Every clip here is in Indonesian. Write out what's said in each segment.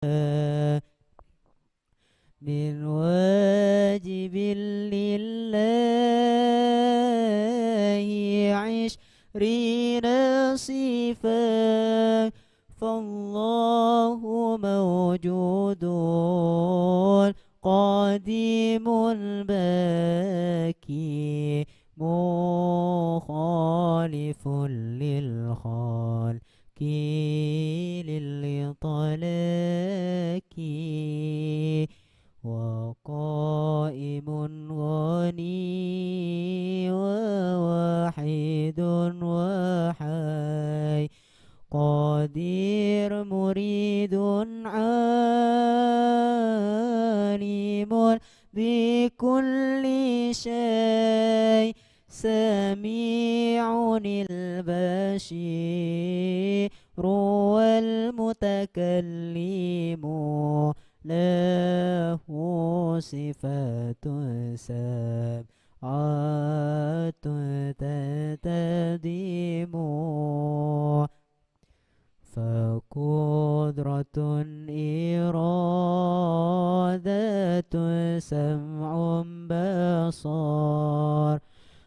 من واجب لله 20 صفة، فالله موجود قديم باكي مخالف للخالق للطلاق، وقائم غني وواحد وحي، قدير مريد عالم بكل شيء، سميع البشير والمتكلم، له صفات سبعة تتديم، فقدرة إرادة سمع بصر،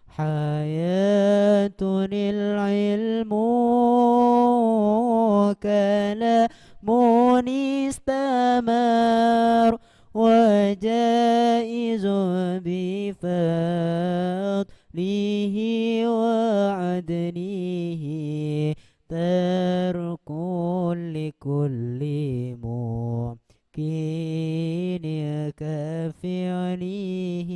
حياة العلم كلام استمر، وجائز بفضله وعدله، ترك لكل ممكن كفعله،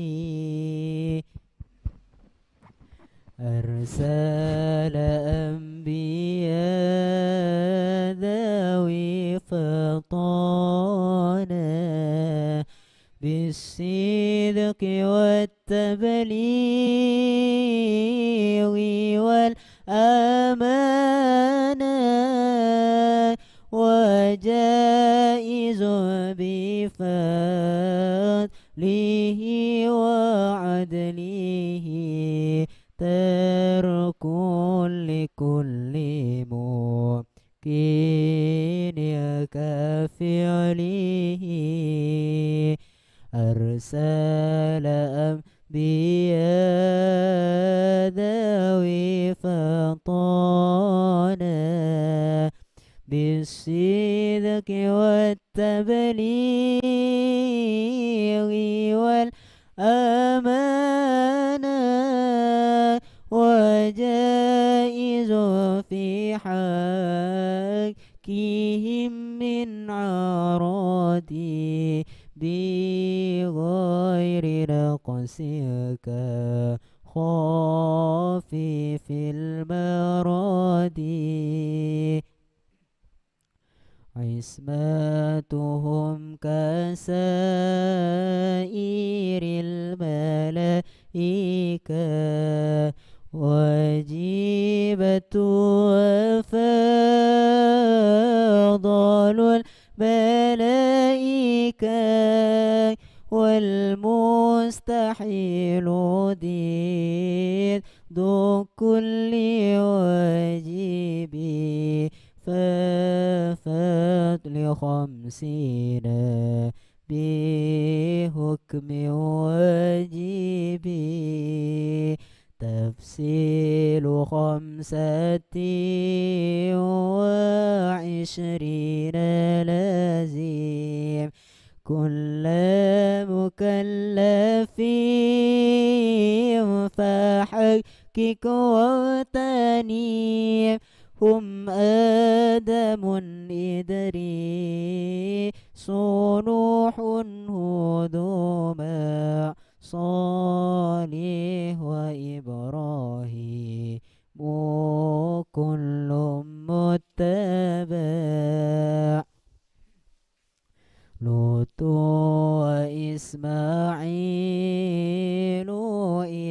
أرسل أنبياء ذوي فطانة بالصدق والتبليغ والأمانة، وجائز بفضله وعدله، ترك لكل ممكن كفعله، أرسل أنبياء ذوي فطانة بالصدق والتبليغ والأمانة، وجائز في حقهم من عراضي بغير نقص كخافي في المراد، عصمتهم كسائر الملائكة، وجيبة وفضل الملائكة، والمستحيل ضد كل واجب، ففضل 50 بحكم واجب، تفصيل 25 لازم، كل مكلف فحقق وتنيم، هم آدم إدريس نوح هود مع صالح وإبراهيم، كل متبع، لوط وإسماعيل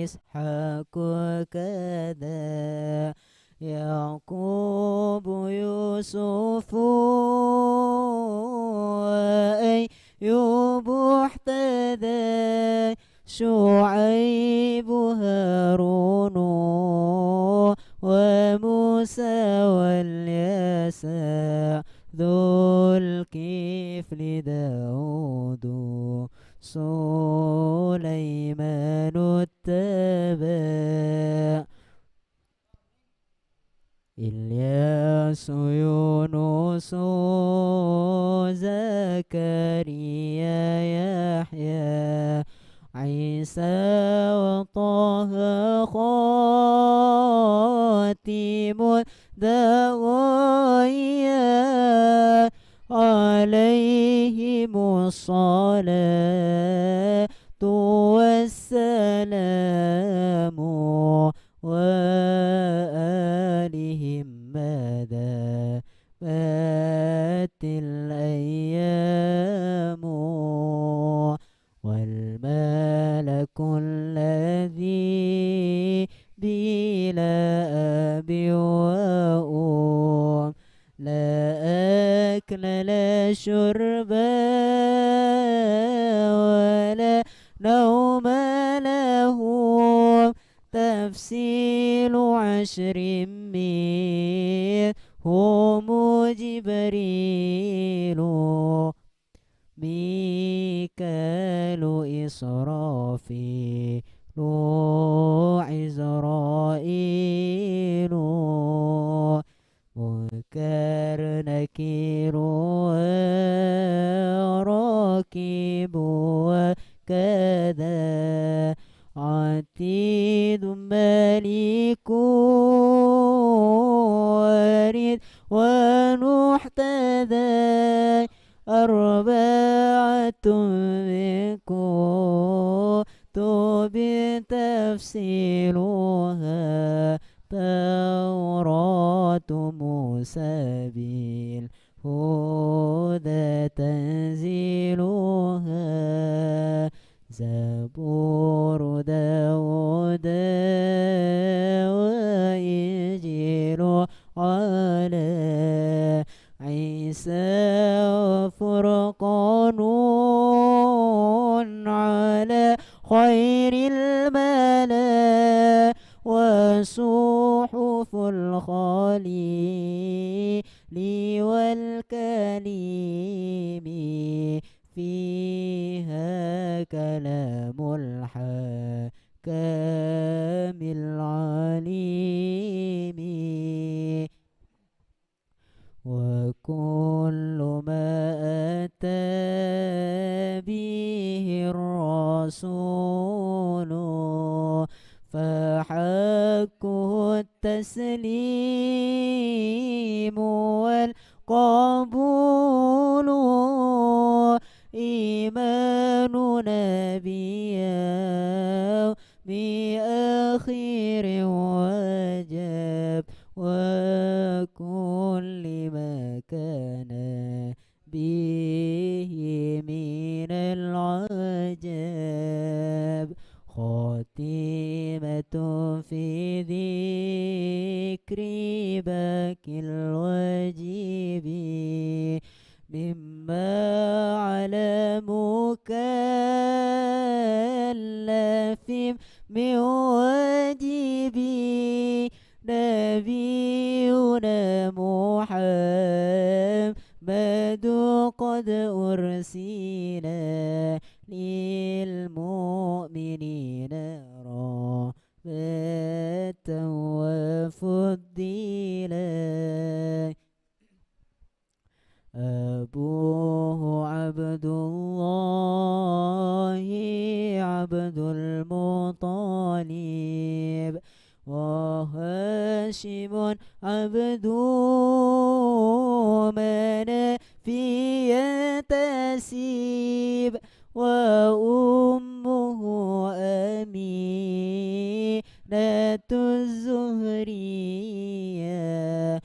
إسحاق كذا، يعقوب يوسف وأيوب احتدى، شعيب هارون وموسى واليسع ذو الكفل الطفل داود سليمان اتبع إلياس يونس زكريا يحيى عيسى وطه خاتم داوية عليهم الصلاة والسلام وآلهم مدى بات الأيام والملك الذي بلا أب وأم لا أكل لا شرب ولا نوم له تفصيل عشر منهم جبريل ميكال إسرافيل عزرائيل منكر نكير راكب وكذا عتيد ملك وارد ونحتذى أربعة منكم كتب تفصيلها توراة موسى بالهدى تنزيلها زبور داود وإنجيل على عيسى وفرقان على خير الملا وصحف الخليل والكليم فيها كلام الحكام العليم وكل ما أتى به الرسول فحقه التسليم والقبول إيماننا بأخير وجب وكل ما كان به من العجب خاتمة في ذكر باقي الواجب مما على مكلف من واجبي نبينا محمد قد أرسل للمؤمنين رحمة وفضيلا أبوه عبد الله عبد المطالب وهاشم عبد منافي ينتسب وأمه أمينة الزهرية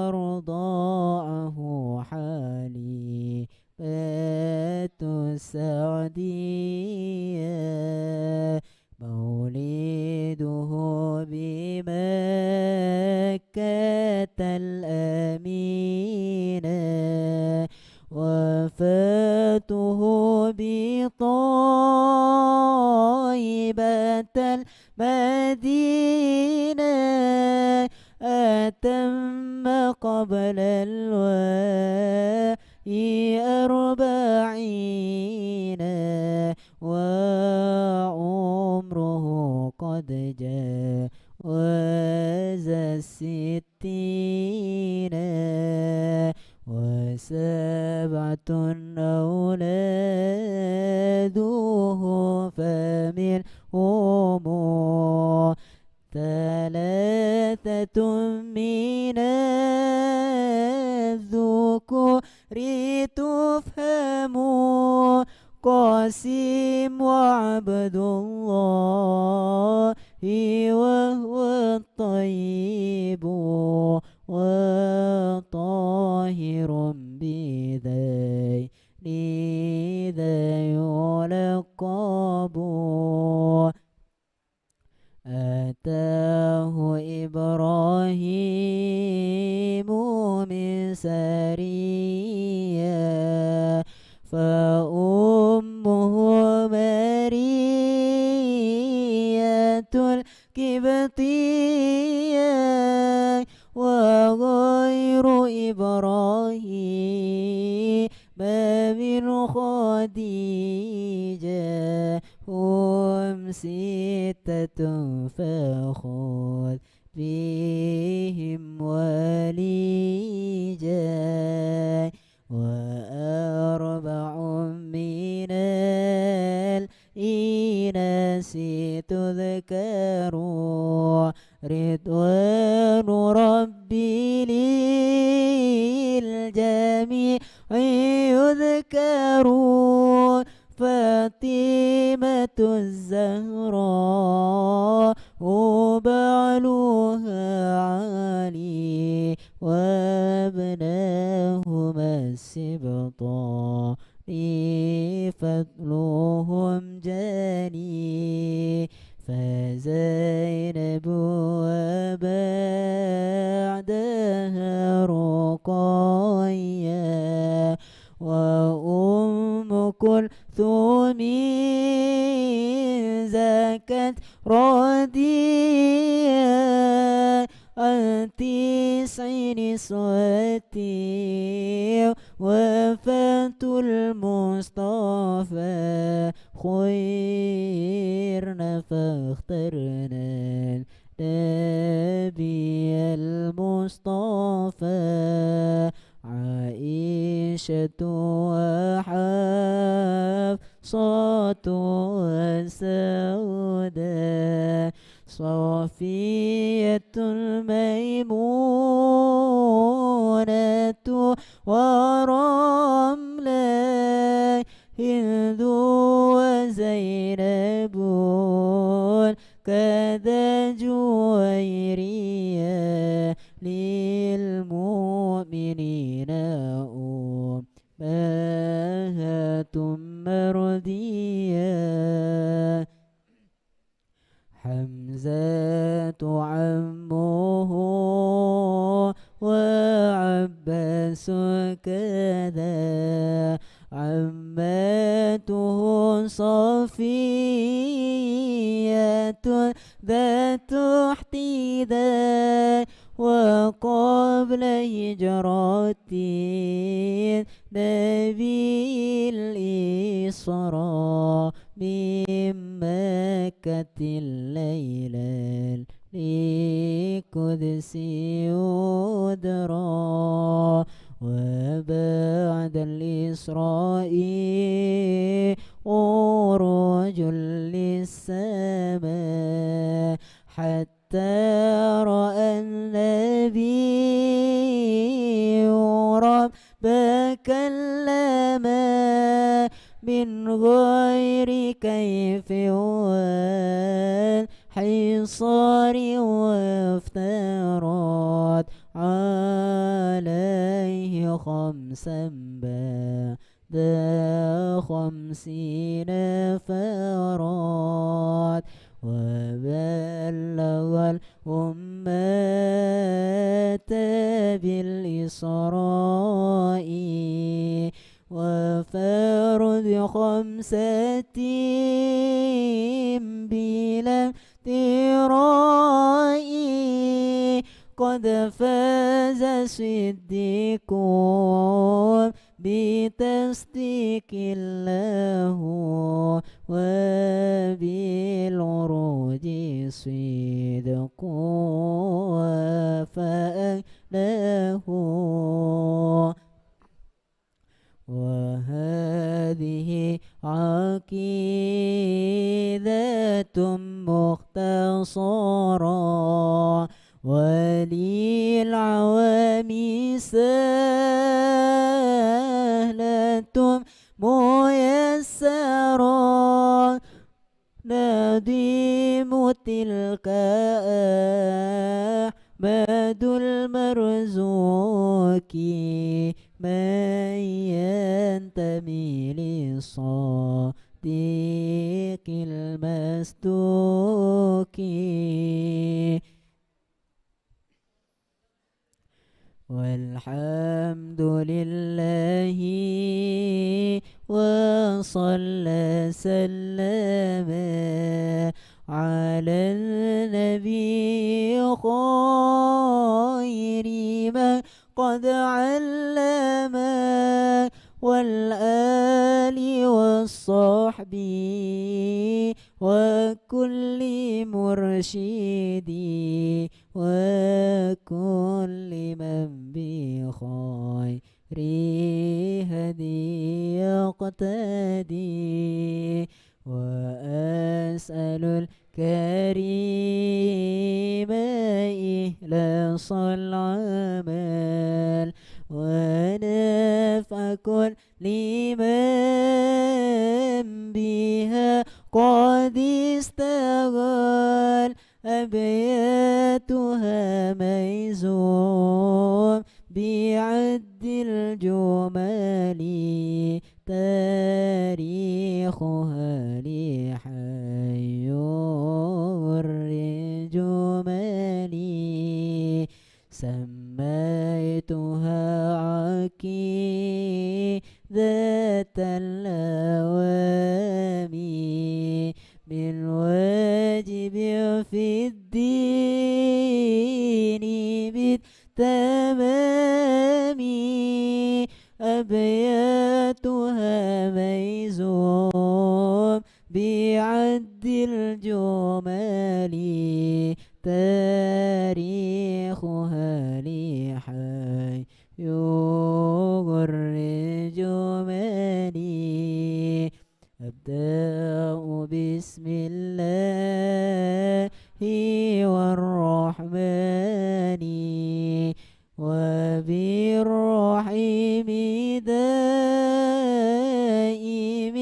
أرضاعه حليمة السعدية مولده بمكة الأمينة وفاته بطيبة المدينة أتم قبل الوحي 40 وعمره قد جاوز 60 و7 أولاده فمنهم 3 من الذكور تفهم قاسم وعبد الله وهو الطيب وطاهر بذين ذا يلقب أتاه إبراهيم من سرية فأمه مرية القبطية وغير إبراهيم من خديجة هم 6 فخذ بهم وليجا و4 من الإناث تذكر رضوان ربي للجميع يذكر فاطمة الزهراء وبعلها علي وابناهما السبطان فضلهم جاني فزينب وبعدها رقية وأم كلثوم زكت رضيا عن 9 نسوتي وفاة المصطفى خيرنا فاخترنا النبي المصطفى عائشة وحفصة وسودة صفية الميمونة ورملة هند وزينب كذا جويرية للمؤمنين أمهات مرضية حمزة عمه وعباس كذا عمته صفية ذات احتداء وقبل هجرة نبي الإسراء من مكة الليلة لقدس يدرى وبعد الإسراء عروج للسماء حتى رأى النبي ربه كلما من غير كيف والحصار وافترض عليه 5 بعد 50 فراد وبلغ الأمة بالإسراء وفرد 5 بلا امتراء قد فاز صديق بتصديق له وبالعروج صدق وفاء له. وهذه عقيدة مختصرة وللعوام سهلة ميسرة نديم تلك أحمد المرزوق من ينتمي للصديق المصدوق. والحمد لله وصلى سلم على النبي خير من قد علم والآل والصحب وكل مرشد وكل من بخير هدي يقتدي. وأسأل الكريم إخلاص العمل ونفع كل من بها قد استغل أبياتها ميزوم بعد الجمال تاريخها لحي الرجمال. سميتها عقيدة الأوام بالواجب في الدين بالتمام أبياتها ميزوم بعد الجمال تاريخها لحي الرجمال. أبدأ بسم الله والرحمن وبالرحيم دائم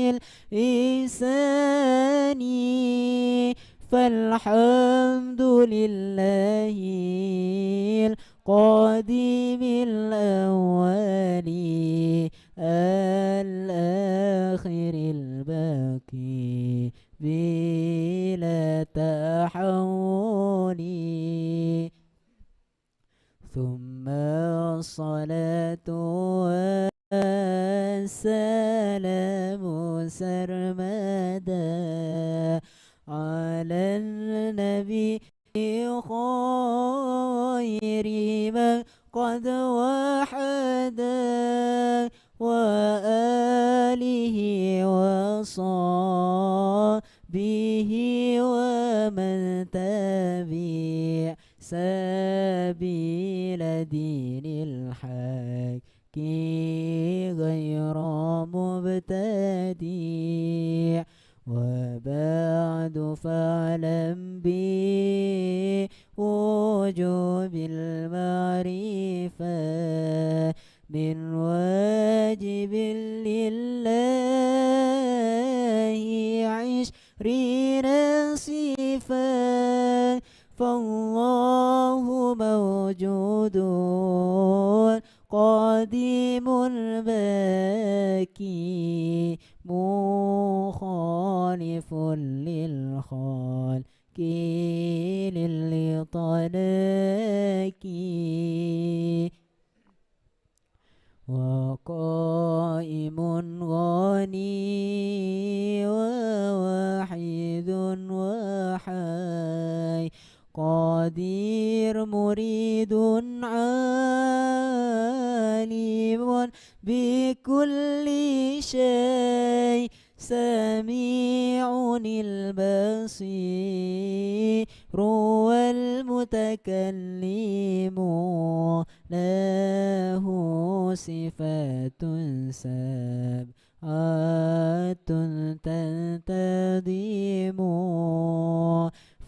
الإحسان. فالحمد لله القديم الأول الآخر الباقي بلا تحول. ثم الصلاة والسلام سرمدا على النبي خير من قد وحدا وآله وصحبه ومن تبع سبيل دين الحق غير مبتدع. وبعد فاعلم بوجوب المعرفة من واجب لله 20 صفة. فالله موجود قديم باكي مخالف للخالق للطلاق. وقائم غني وواحد وحي قدير مريد عالم بكل شيء سميع البصير والمتكلم له صفات سبعة تنتظم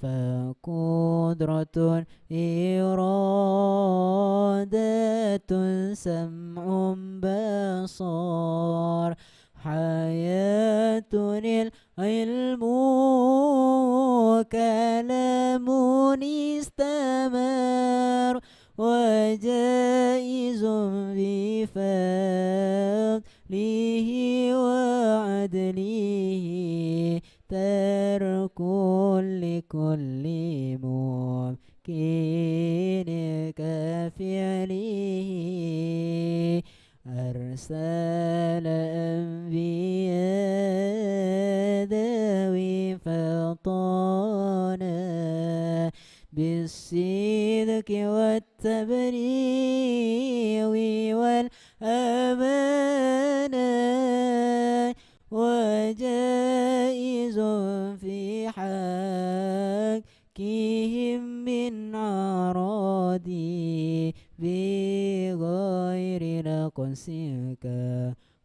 فقدرة إرادة سمع بصر حياة العلم كلام استمر وجائز بفضله وعدله ترك لكل ممكن كفعله أرسل أنبياء ذوي فطانا بالصدق والتبليغ والأمانة وجائز في حقهم من عراضي بغير نقص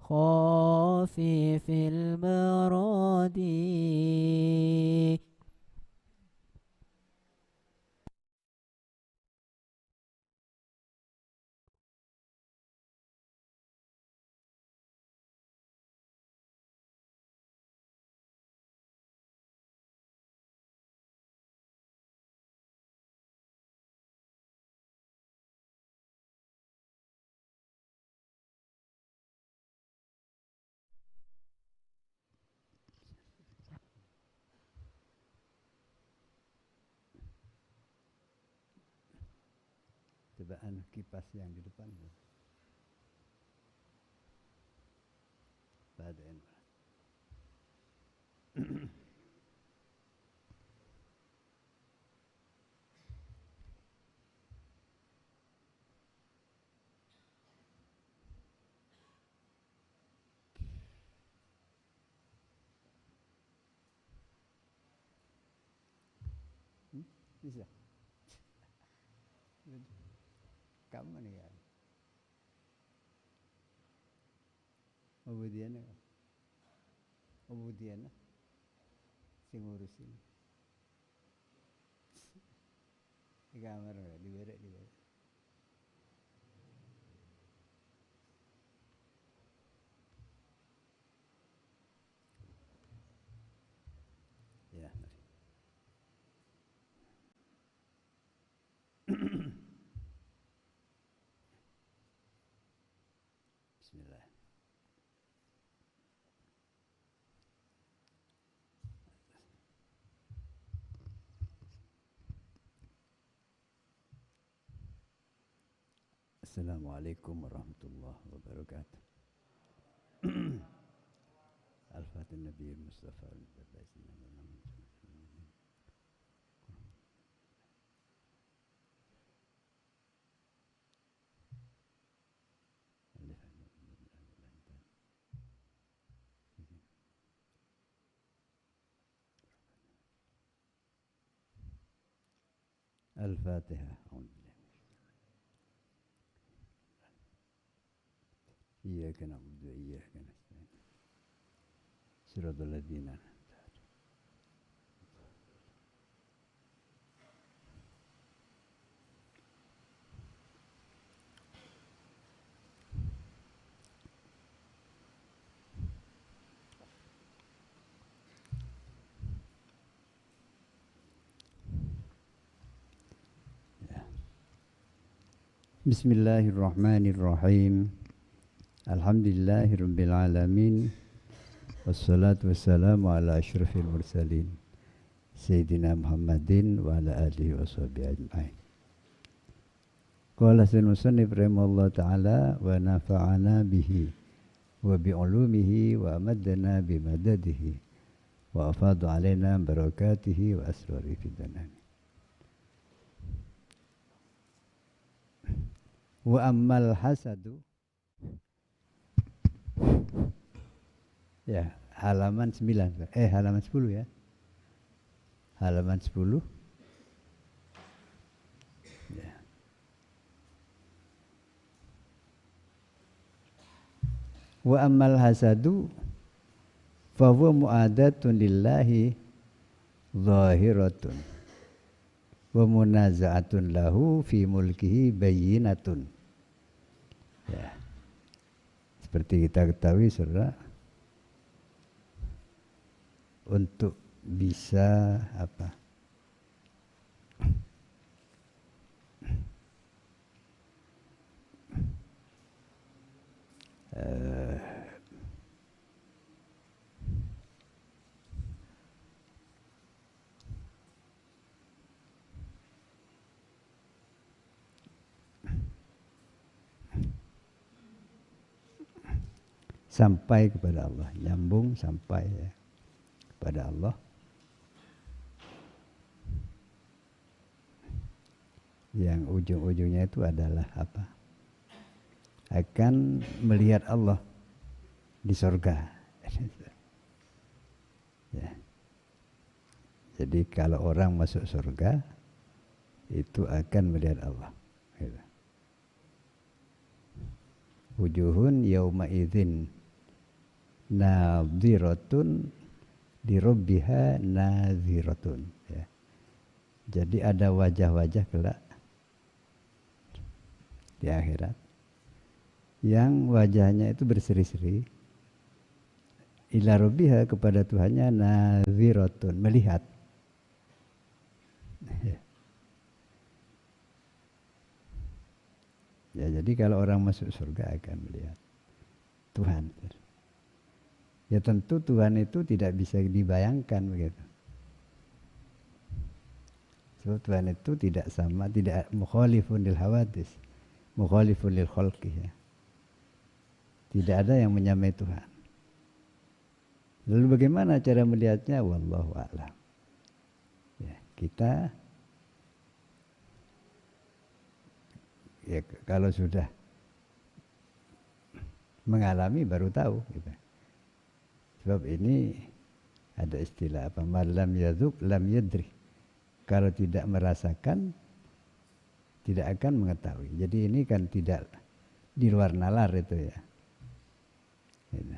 كخافف المراد. Coba kipas yang di depan. Badan. Bisa. Kamu nih ya. Obudiana sing ngurusin. Di kamar ya, diberek. Ya. Bismillah. Assalamualaikum warahmatullahi wabarakatuh. Al-Fatih Nabi Mustafa Al-Fatihah. Iyyaka na'budu wa iyyaka nasta'in. Shiratal ladzina Bismillahirrahmanirrahim. Alhamdulillahirabbil alamin. Wassalatu wassalamu ala asyrafil mursalin Sayyidina Muhammadin wa ala alihi washabihi ajma'in. Qala musannif rahimahullah ta'ala wa nafa'ana bihi wa bi'ulumihi wa amaddana bimadadihi wa afadu alaina barakatihi wa asrari fidanani. Wa ammal hasadu Ya, halaman 9. Halaman 10 ya. Halaman 10. Ya. Wa ammal hasadu fa huwa mu'adatun lillahi zahiratun wa munaza'atun lahu fi mulkihi bayyinatun. Ya. Seperti kita ketahui saudara, untuk bisa apa? Sampai kepada Allah, nyambung sampai ya, kepada Allah. Yang ujung-ujungnya itu adalah apa? Akan melihat Allah di surga. Ya. Jadi kalau orang masuk surga itu akan melihat Allah. Gitu. Wujuhun yauma idzin nadhiratun li rabbiha nadhiratun. Ya. Jadi ada wajah-wajah kelak di akhirat yang wajahnya itu berseri-seri ila rabbiha, kepada Tuhannya, nadhiratun, melihat. Ya, jadi kalau orang masuk surga akan melihat Tuhan. Ya tentu Tuhan itu tidak bisa dibayangkan begitu. Sebab Tuhan itu tidak sama, tidak mukhalifun lil hawadis, mukhalifun lil khalqi. Ya. Tidak ada yang menyamai Tuhan. Lalu bagaimana cara melihatnya? Wallahu a'lam. Ya, kita ya kalau sudah mengalami baru tahu gitu. Sebab ini ada istilah apa? Malam yadzuq lam yadri. Kalau tidak merasakan tidak akan mengetahui. Jadi ini kan tidak di luar nalar itu ya. Gitu.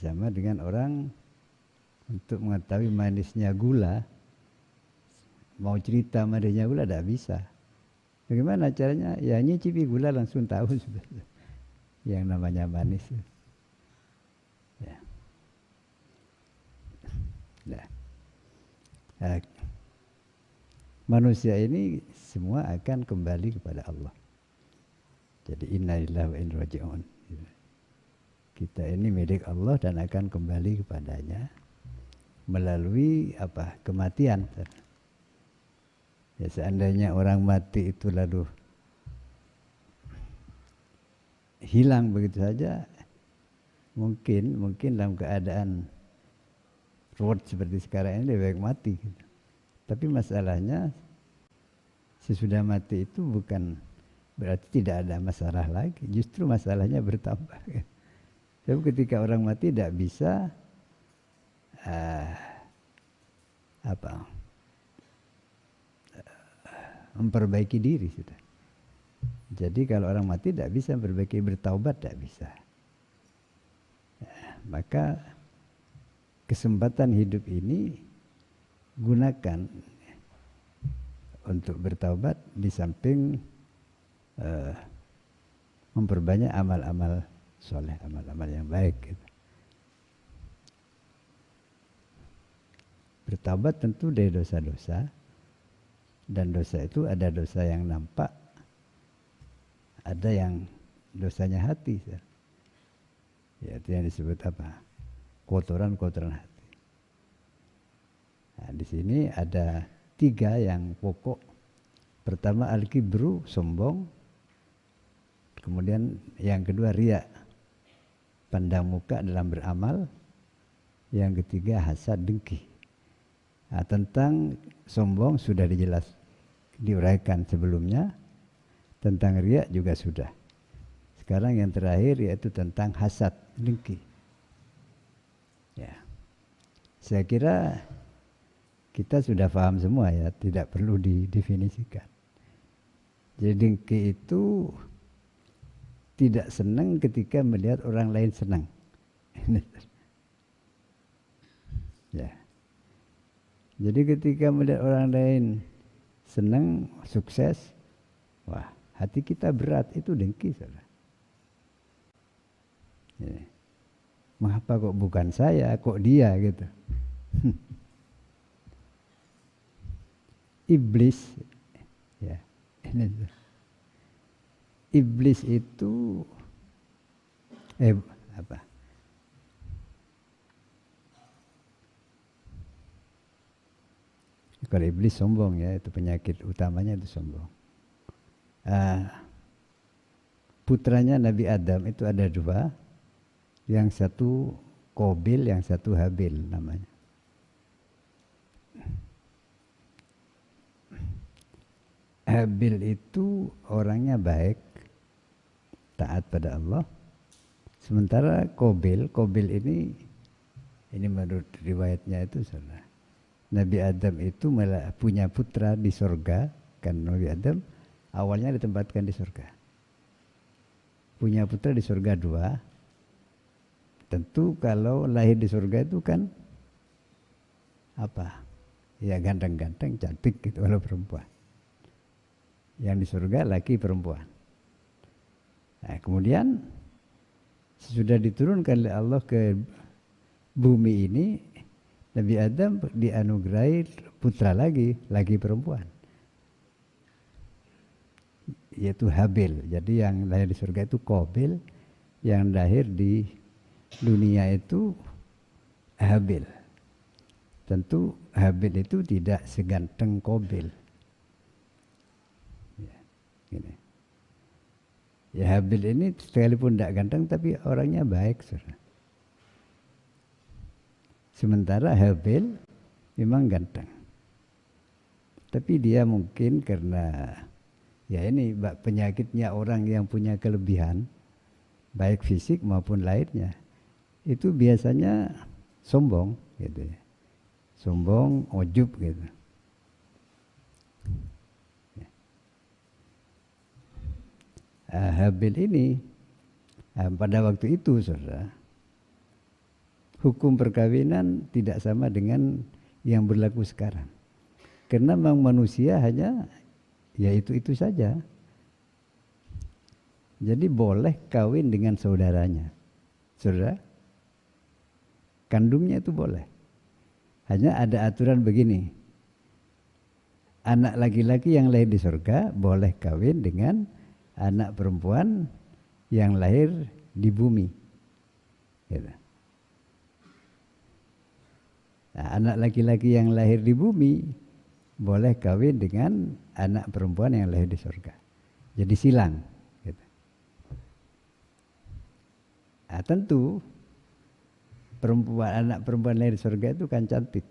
Sama dengan orang untuk mengetahui manisnya gula, mau cerita manisnya gula tidak bisa. Bagaimana caranya? Ya nyicipi gula langsung tahu sudah yang namanya manis. Ya. Nah. Manusia ini semua akan kembali kepada Allah. Jadi inna lillahi wa inna ilaihi raji'un. Kita ini milik Allah dan akan kembali kepadanya melalui apa? Kematian. Ya, seandainya orang mati itu lalu hilang begitu saja, mungkin dalam keadaan ruwet seperti sekarang ini lebih baik mati. Gitu. Tapi masalahnya sesudah mati itu bukan berarti tidak ada masalah lagi, justru masalahnya bertambah. Sebab ketika orang mati tidak bisa memperbaiki diri sudah. Jadi kalau orang mati tidak bisa memperbaiki, bertaubat tidak bisa. Maka kesempatan hidup ini gunakan untuk bertaubat di samping memperbanyak amal-amal soleh, amal-amal yang baik. Gitu. Bertaubat tentu dari dosa-dosa, dan dosa itu ada dosa yang nampak, ada yang dosanya hati. Ya, itu yang disebut apa? Kotoran-kotoran hati. Nah, di sini ada 3 yang pokok. Pertama al-kibru, sombong. Kemudian yang kedua riya, pandang muka dalam beramal. Yang ketiga hasad, dengki. Nah, tentang sombong sudah diuraikan sebelumnya. Tentang riya juga sudah. sekarang yang terakhir yaitu tentang hasad, dengki. Ya. Saya kira kita sudah paham semua ya, tidak perlu didefinisikan. Jadi dengki itu tidak senang ketika melihat orang lain senang. Ya. Jadi ketika melihat orang lain senang, sukses, wah, hati kita berat, itu dengki, saudara. Ya. Mengapa kok bukan saya, kok dia gitu. Iblis, ya, iblis itu apa? Kalau iblis sombong ya, itu penyakit utamanya itu sombong. Putranya Nabi Adam itu ada dua, yang satu Qabil, yang satu Habil namanya. Habil itu orangnya baik, taat pada Allah. Sementara Qabil ini menurut riwayatnya itu salah. Nabi Adam itu malah punya putra di surga, kan Nabi Adam awalnya ditempatkan di surga. Punya putra di surga dua. Tentu kalau lahir di surga itu kan apa? Ya ganteng-ganteng, cantik gitu kalau perempuan. Yang di surga laki perempuan. Nah, kemudian sudah diturunkan oleh Allah ke bumi ini, Nabi Adam dianugerahi putra lagi perempuan. Yaitu Habil. Jadi yang lahir di surga itu Qabil, yang lahir di dunia itu Habil. Tentu Habil itu tidak seganteng Qabil. Ya, gini. Ya Habil ini sekalipun tidak ganteng tapi orangnya baik, saudara. Sementara Habil memang ganteng. Tapi dia mungkin karena ya ini penyakitnya orang yang punya kelebihan baik fisik maupun lainnya. Itu biasanya sombong gitu ya. Sombong, ujub gitu. Habil ini pada waktu itu saudara, hukum perkawinan tidak sama dengan yang berlaku sekarang. Karena memang manusia hanya ya itu saja. Jadi boleh kawin dengan saudaranya. Saudara, kandungnya itu boleh. Hanya ada aturan begini. Anak laki-laki yang lahir di surga boleh kawin dengan anak perempuan yang lahir di bumi. Gitu. Nah, anak laki-laki yang lahir di bumi boleh kawin dengan anak perempuan yang lahir di surga. Jadi silang. Gitu. Nah, tentu anak perempuan lahir di surga itu kan cantik.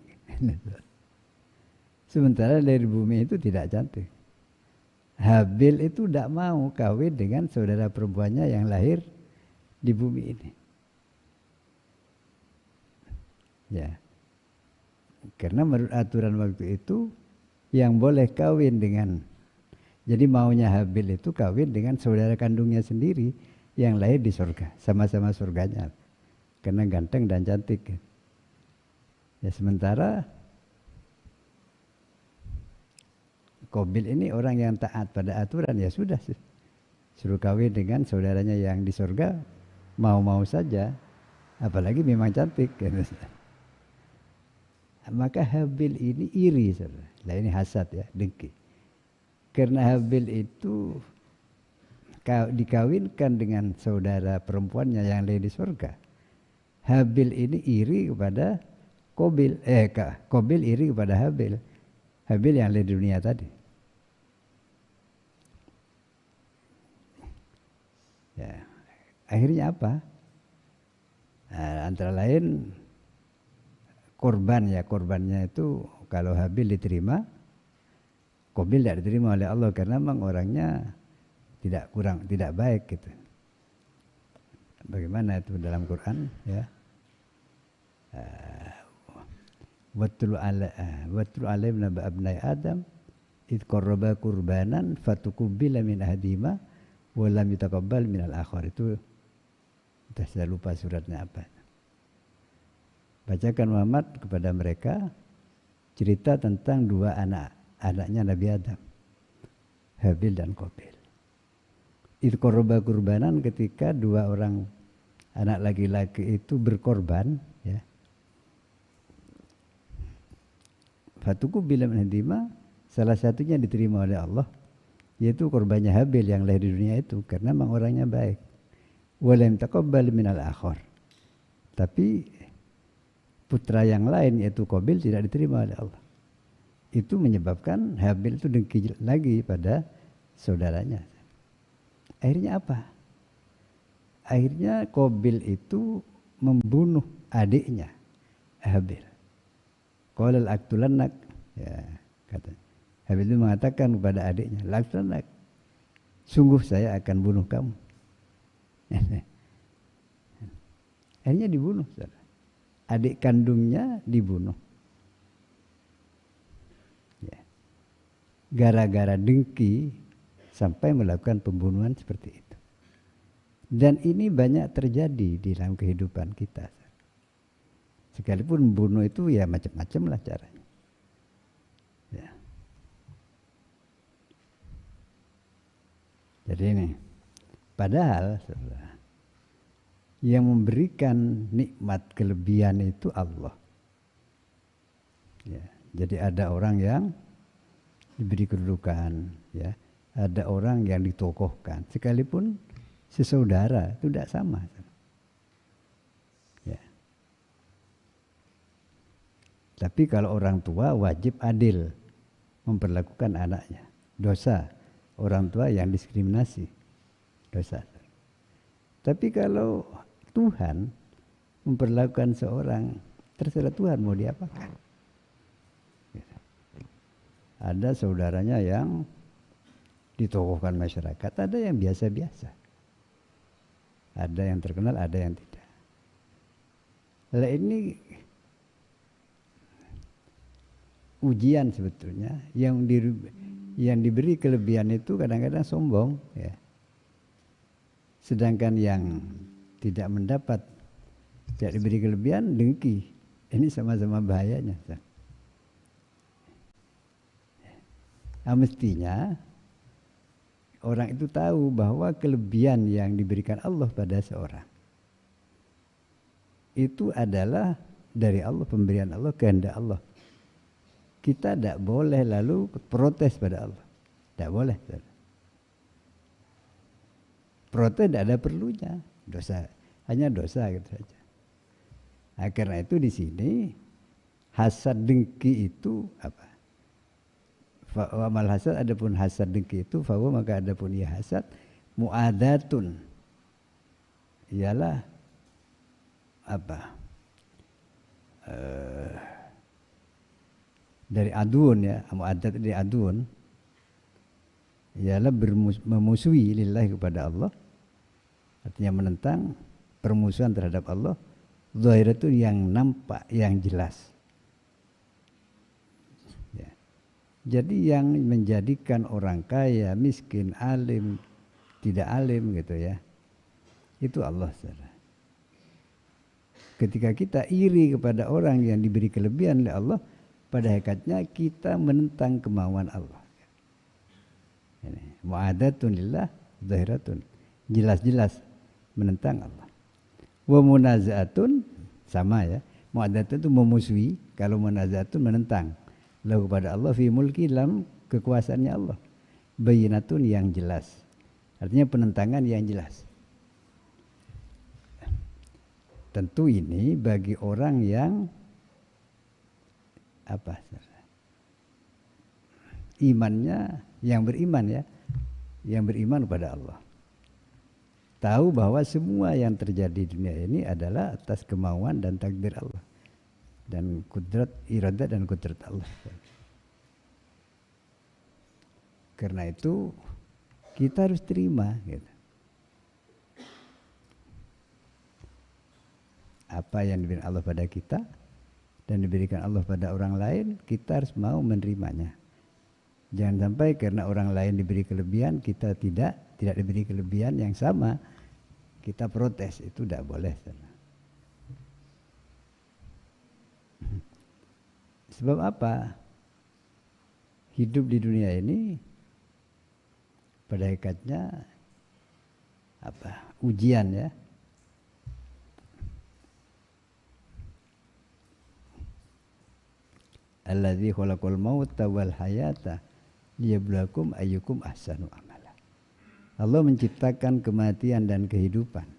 Sementara lahir di bumi itu tidak cantik. Habil itu tidak mau kawin dengan saudara perempuannya yang lahir di bumi ini. Ya. Karena menurut aturan waktu itu yang boleh kawin dengan, jadi maunya Habil itu kawin dengan saudara kandungnya sendiri yang lahir di surga, sama-sama surganya. Karena ganteng dan cantik. Ya sementara Qabil ini orang yang taat pada aturan, ya sudah suruh kawin dengan saudaranya yang di surga, mau-mau saja, apalagi memang cantik. Maka Habil ini iri, saudara. Nah ini hasad ya, dengki. Karena Habil itu dikawinkan dengan saudara perempuannya yang lahir di surga. Habil ini iri kepada Qabil, Qabil iri kepada Habil. Habil yang lahir di dunia tadi. Ya, akhirnya apa? Nah, antara lain korbannya itu kalau Habil diterima, Qabil tidak diterima oleh Allah karena memang orangnya tidak baik gitu. Bagaimana itu dalam Quran ya? Watlu alaihim naba abnai Adam id qarraba qurbanan fatuqubila min ahadima wa lam yutaqabbal min al-akhar. Itu saya lupa suratnya apa. Bacakan Muhammad kepada mereka cerita tentang dua anaknya Nabi Adam, Habil dan Qabil. Id qarraba qurbanan, ketika dua orang anak laki-laki itu berkorban, ya. Fatuqubila min ahadima, salah satunya diterima oleh Allah, yaitu korbannya Habil yang lahir di dunia itu, karena memang orangnya baik. Walam taqabbal minal akhar. Tapi putra yang lain yaitu Qabil tidak diterima oleh Allah. Itu menyebabkan Habil itu dengki lagi pada saudaranya. Akhirnya apa? Akhirnya Qabil itu membunuh adiknya Habil. Qala al-aqtulannak, ya, kata Habil itu mengatakan kepada adiknya, "Laqtulannak, sungguh saya akan bunuh kamu." Akhirnya dibunuh, saudara. Adik kandungnya dibunuh, ya. Gara-gara dengki sampai melakukan pembunuhan seperti itu. Dan ini banyak terjadi di dalam kehidupan kita. Sekalipun membunuh itu ya macam-macam lah caranya, ya. Jadi ini padahal yang memberikan nikmat kelebihan itu Allah. Ya, jadi ada orang yang diberi kedudukan, ya, ada orang yang ditokohkan, sekalipun sesaudara itu tidak sama. Ya. Tapi kalau orang tua wajib adil memperlakukan anaknya. Dosa orang tua yang diskriminasi, dosa. Tapi kalau Tuhan memperlakukan seorang, terserah Tuhan mau diapakan. Ada saudaranya yang ditokohkan masyarakat, ada yang biasa-biasa. Ada yang terkenal, ada yang tidak. Lah ini ujian sebetulnya. Yang diberi kelebihan itu kadang-kadang sombong, ya. Sedangkan yang tidak mendapat, tidak diberi kelebihan, dengki. Ini sama-sama bahayanya. Nah, mestinya orang itu tahu bahwa kelebihan yang diberikan Allah pada seorang itu adalah dari Allah, pemberian Allah, kehendak Allah. Kita tidak boleh lalu protes pada Allah. Tidak boleh. Protes tidak ada perlunya, dosa, hanya dosa gitu saja. Nah, karena itu di sini hasad dengki itu apa? Amal hasad, adapun hasad dengki itu, fawa maka adapun ia hasad muadatun, ialah apa? Dari adun, ya, muadat dari adun, ialah memusuhi lillahi kepada Allah. Artinya menentang, permusuhan terhadap Allah. Zahir itu yang nampak, yang jelas, ya. Jadi yang menjadikan orang kaya, miskin, alim, tidak alim gitu, ya, itu Allah, saudara. Ketika kita iri kepada orang yang diberi kelebihan oleh Allah, pada hakikatnya kita menentang kemauan Allah. Ini mu'adatun lillah zahiratun, jelas-jelas menentang Allah. Wa munaza'atun, sama, ya. Mu'adatun itu memusuhi, kalau munaza'atun menentang. Lalu kepada Allah fi mulki, dalam kekuasaannya Allah. Bayinatun, yang jelas. Artinya penentangan yang jelas. Tentu ini bagi orang yang apa? Imannya, yang beriman, ya, yang beriman kepada Allah. Tahu bahwa semua yang terjadi di dunia ini adalah atas kemauan dan takdir Allah, dan kudrat, iradah dan kudrat Allah. Karena itu kita harus terima, gitu. apa yang diberikan Allah pada kita dan diberikan Allah pada orang lain, kita harus mau menerimanya. Jangan sampai karena orang lain diberi kelebihan, kita tidak diberi kelebihan yang sama, kita protes. Itu tidak boleh. Sebab apa? Hidup di dunia ini pada hakikatnya ujian ya. Allazi khalaqal mauta wal hayata liyabluwakum ayyukum ahsanu amala. Allah menciptakan kematian dan kehidupan.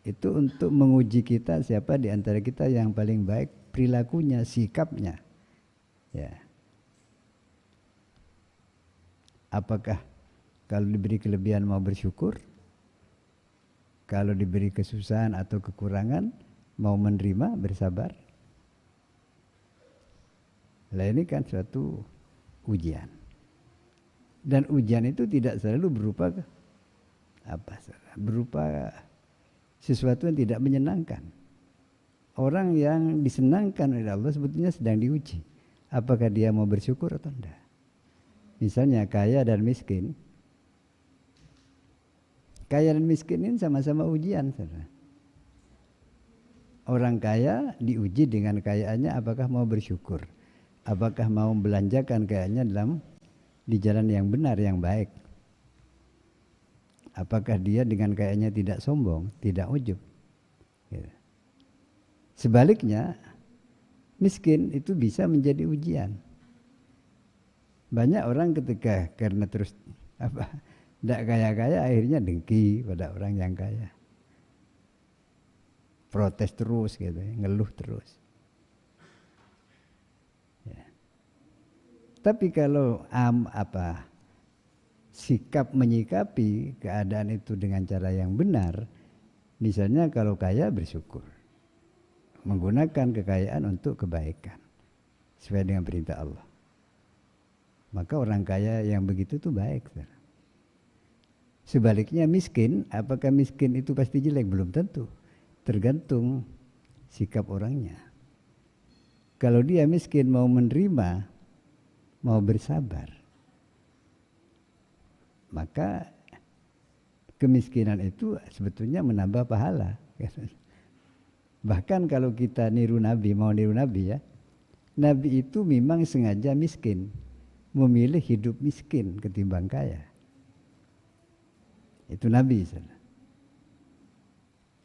Itu untuk menguji kita siapa di antara kita yang paling baik perilakunya, sikapnya. Ya. Apakah kalau diberi kelebihan mau bersyukur? Kalau diberi kesusahan atau kekurangan mau menerima, bersabar? Nah, ini kan suatu ujian. Dan ujian itu tidak selalu berupa berupa sesuatu yang tidak menyenangkan. Orang yang disenangkan oleh Allah sebetulnya sedang diuji. Apakah dia mau bersyukur atau tidak? Misalnya kaya dan miskin. Kaya dan miskin ini sama-sama ujian. Saudara. Orang kaya diuji dengan kekayaannya apakah mau bersyukur. Apakah mau membelanjakan kekayaannya di jalan yang benar, yang baik. Apakah dia dengan kekayaannya tidak sombong, tidak ujub. Gitu. Sebaliknya, miskin itu bisa menjadi ujian. Banyak orang ketika karena terus tidak kaya-kaya akhirnya dengki pada orang yang kaya. Protes terus gitu, ngeluh terus. Ya. Tapi kalau sikap menyikapi keadaan itu dengan cara yang benar, misalnya kalau kaya bersyukur, menggunakan kekayaan untuk kebaikan sesuai dengan perintah Allah. Maka orang kaya yang begitu tuh baik. Sebaliknya miskin, apakah miskin itu pasti jelek? Belum tentu. Tergantung sikap orangnya. Kalau dia miskin mau menerima, mau bersabar, maka kemiskinan itu sebetulnya menambah pahala. Bahkan kalau kita niru Nabi, mau niru Nabi ya, Nabi itu memang sengaja miskin, memilih hidup miskin ketimbang kaya. Itu Nabi.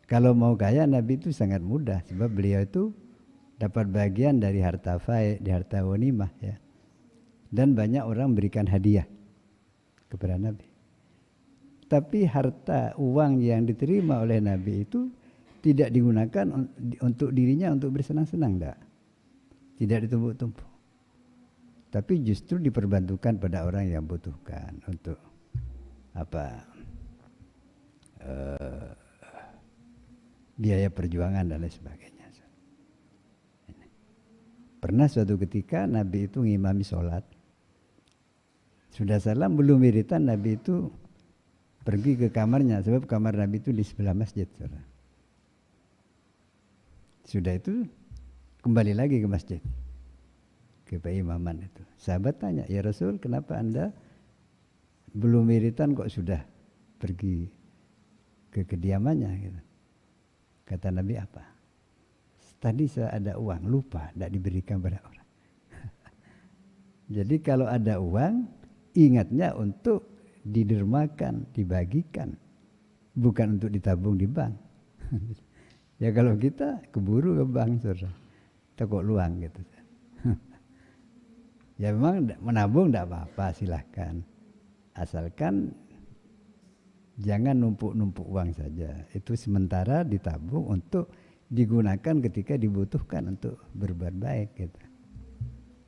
Kalau mau kaya, Nabi itu sangat mudah, sebab beliau itu dapat bagian dari harta faid, di harta ghanimah ya. Dan banyak orang berikan hadiah kepada Nabi. Tapi harta uang yang diterima oleh Nabi itu tidak digunakan untuk dirinya untuk bersenang-senang, tidak ditumpuk-tumpuk. Tapi justru diperbantukan pada orang yang butuhkan untuk biaya perjuangan dan lain sebagainya. Pernah suatu ketika Nabi itu ngimami sholat. Sudah salam belum wiritan, Nabi itu pergi ke kamarnya, sebab kamar Nabi itu di sebelah masjid. Sudah itu kembali lagi ke masjid, ke imaman itu. Sahabat tanya, ya Rasul, kenapa Anda belum wiritan kok sudah pergi ke kediamannya? Gitu. Kata Nabi apa? Tadi saya ada uang, lupa, tidak diberikan pada orang. Jadi kalau ada uang, ingatnya untuk didermakan, dibagikan, bukan untuk ditabung di bank. Ya kalau kita keburu ke bank, saudara, kita kok luang gitu. Ya memang menabung tidak apa-apa, silahkan. Asalkan jangan numpuk-numpuk uang saja. Itu sementara ditabung untuk digunakan ketika dibutuhkan untuk berbuat baik gitu.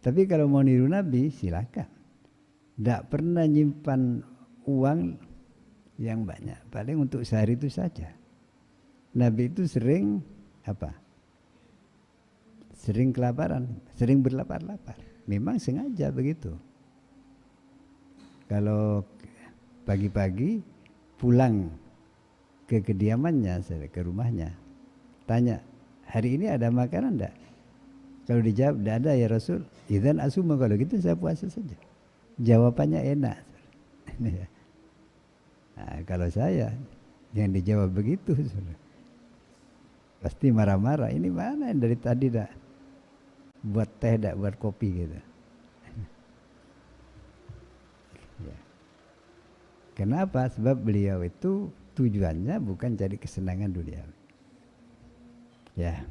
Tapi kalau mau niru Nabi, silakan. Tidak pernah nyimpan uang yang banyak, paling untuk sehari itu saja. Nabi itu sering sering kelaparan, sering berlapar-lapar. Memang sengaja begitu. Kalau pagi-pagi pulang ke kediamannya, ke rumahnya, tanya, hari ini ada makanan enggak? Kalau dijawab tidak ada ya Rasul, idzan asuma, kalau gitu saya puasa saja. Jawabannya enak. Nah, kalau saya yang dijawab begitu, pasti marah-marah. Ini mana yang dari tadi dah buat teh, dah buat kopi gitu. Ya. Kenapa? Sebab beliau itu tujuannya bukan cari kesenangan dunia. Ya.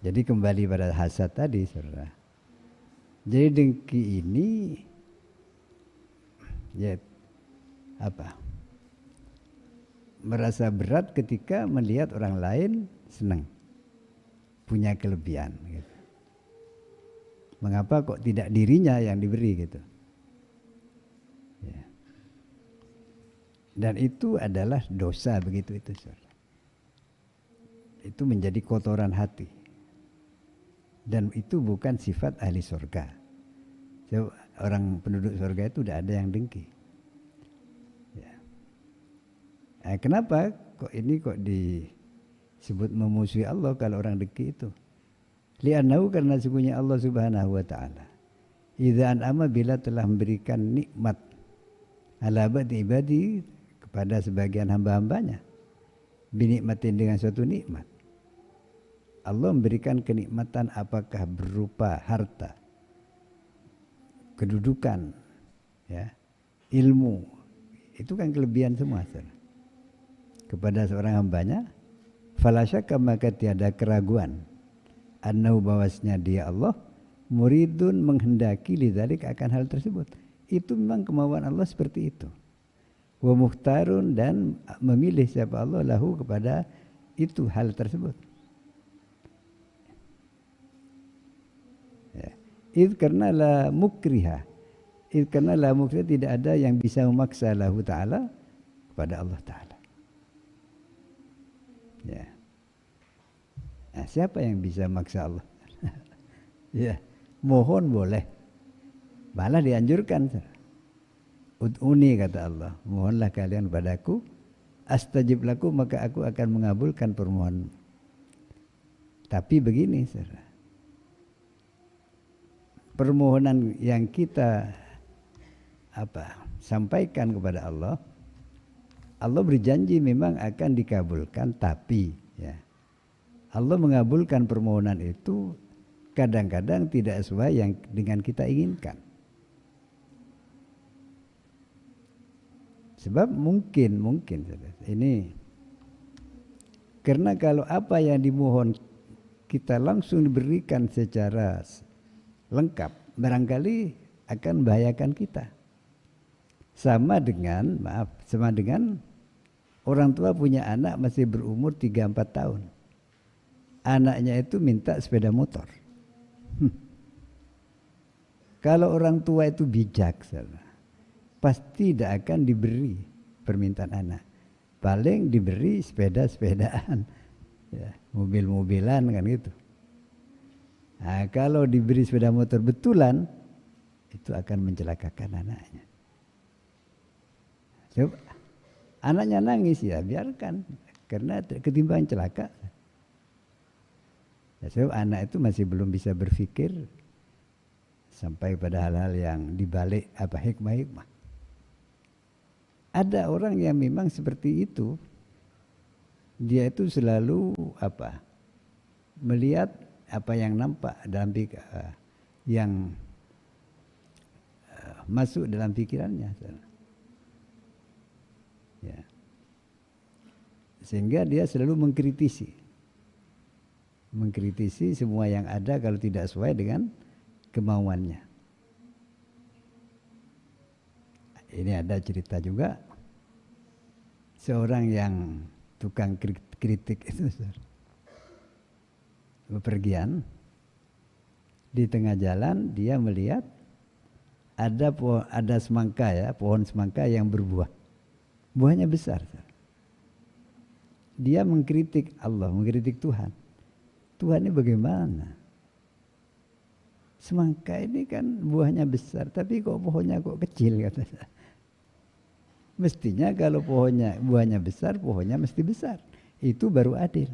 Jadi kembali pada hasad tadi, saudara. Jadi dengki ini ya apa? Merasa berat ketika melihat orang lain senang, punya kelebihan gitu. Mengapa kok tidak dirinya yang diberi gitu? Ya. Dan itu adalah dosa begitu itu, saudara. Itu menjadi kotoran hati. Dan itu bukan sifat ahli surga. So, orang penduduk surga itu tidak ada yang dengki. Ya. Nah, kenapa kok ini kok disebut memusuhi Allah kalau orang dengki itu? Li'annahu, karena sesungguhnya Allah Subhanahu wa taala idza an'ama, bila telah memberikan nikmat ala ba'di ibadi, kepada sebagian hamba-hambanya, binikmatin, dengan suatu nikmat. Allah memberikan kenikmatan, apakah berupa harta, kedudukan, ya, ilmu, itu kan kelebihan semua, saudara. Kepada seorang hambanya, fala syakka, maka tiada keraguan, annahu, bahwasanya dia Allah, muridun, menghendaki, lidzalik, akan hal tersebut. Itu memang kemauan Allah seperti itu. Wa mukhtarun, dan memilih siapa Allah lahu, kepada itu hal tersebut. Id karena la mukriha, id karena la mukriha, tidak ada yang bisa memaksa lahu ta'ala, kepada Allah ta'ala. Ya. Nah, siapa yang bisa maksa Allah? Ya, mohon boleh, malah dianjurkan. Ud'uni, kata Allah, mohonlah kalian padaku, astajib lakum, maka aku akan mengabulkan permohonanmu. Tapi begini, saudara, permohonan yang kita sampaikan kepada Allah, Allah berjanji memang akan dikabulkan, tapi ya, Allah mengabulkan permohonan itu kadang-kadang tidak sesuai yang dengan kita inginkan. Sebab mungkin ini karena kalau apa yang dimohon kita langsung diberikan secara lengkap, barangkali akan membahayakan kita. Sama dengan orang tua punya anak masih berumur 3-4 tahun. Anaknya itu minta sepeda motor. Kalau orang tua itu bijak, pasti tidak akan diberi permintaan anak. Paling diberi sepeda-sepedaan, ya, mobil-mobilan kan gitu. Nah, kalau diberi sepeda motor betulan, itu akan mencelakakan anaknya. Coba, anaknya nangis, ya biarkan, karena ketimbang celaka. Ya, sebab anak itu masih belum bisa berpikir sampai pada hal-hal yang dibalik hikmah-hikmah. Ada orang yang memang seperti itu, dia itu selalu melihat apa yang nampak dalam yang masuk dalam pikirannya, ya. Sehingga dia selalu mengkritisi semua yang ada kalau tidak sesuai dengan kemauannya. Ini ada cerita juga seorang yang tukang kritik itu, bepergian, di tengah jalan dia melihat ada semangka, ya, pohon semangka yang berbuah, buahnya besar. Dia mengkritik Allah, mengkritik Tuhan. Tuhan ini bagaimana? Semangka ini kan buahnya besar, tapi kok pohonnya kok kecil, katanya. Mestinya kalau buahnya besar, pohonnya mesti besar. Itu baru adil.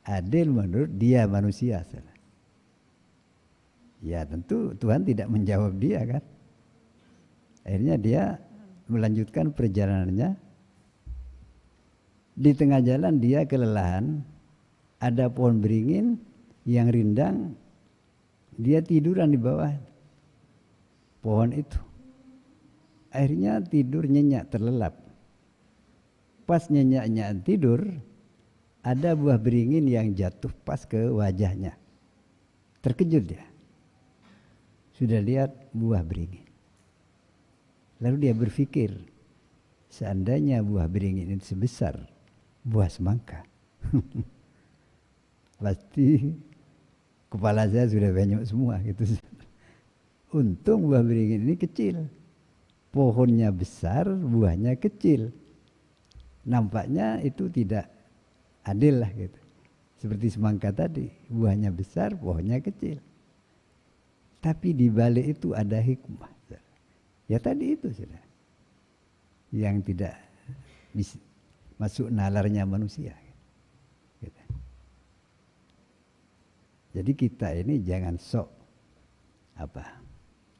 adil menurut dia manusia. Ya tentu Tuhan tidak menjawab dia kan. Akhirnya dia melanjutkan perjalanannya. Di tengah jalan dia kelelahan, ada pohon beringin yang rindang, dia tiduran di bawah pohon itu. Akhirnya tidur nyenyak terlelap. Pas nyenyaknya tidur, ada buah beringin yang jatuh pas ke wajahnya. Terkejut dia. Sudah lihat buah beringin. Lalu dia berpikir, seandainya buah beringin itu sebesar buah semangka, pasti kepala saya sudah banyak semua gitu. Untung buah beringin ini kecil. Pohonnya besar, buahnya kecil. Nampaknya itu tidak adil lah gitu. Seperti semangka tadi, buahnya besar, pohonnya kecil. Tapi di balik itu ada hikmah. Ya tadi itu sudah. Yang tidak masuk nalarnya manusia. Gitu. Jadi kita ini jangan sok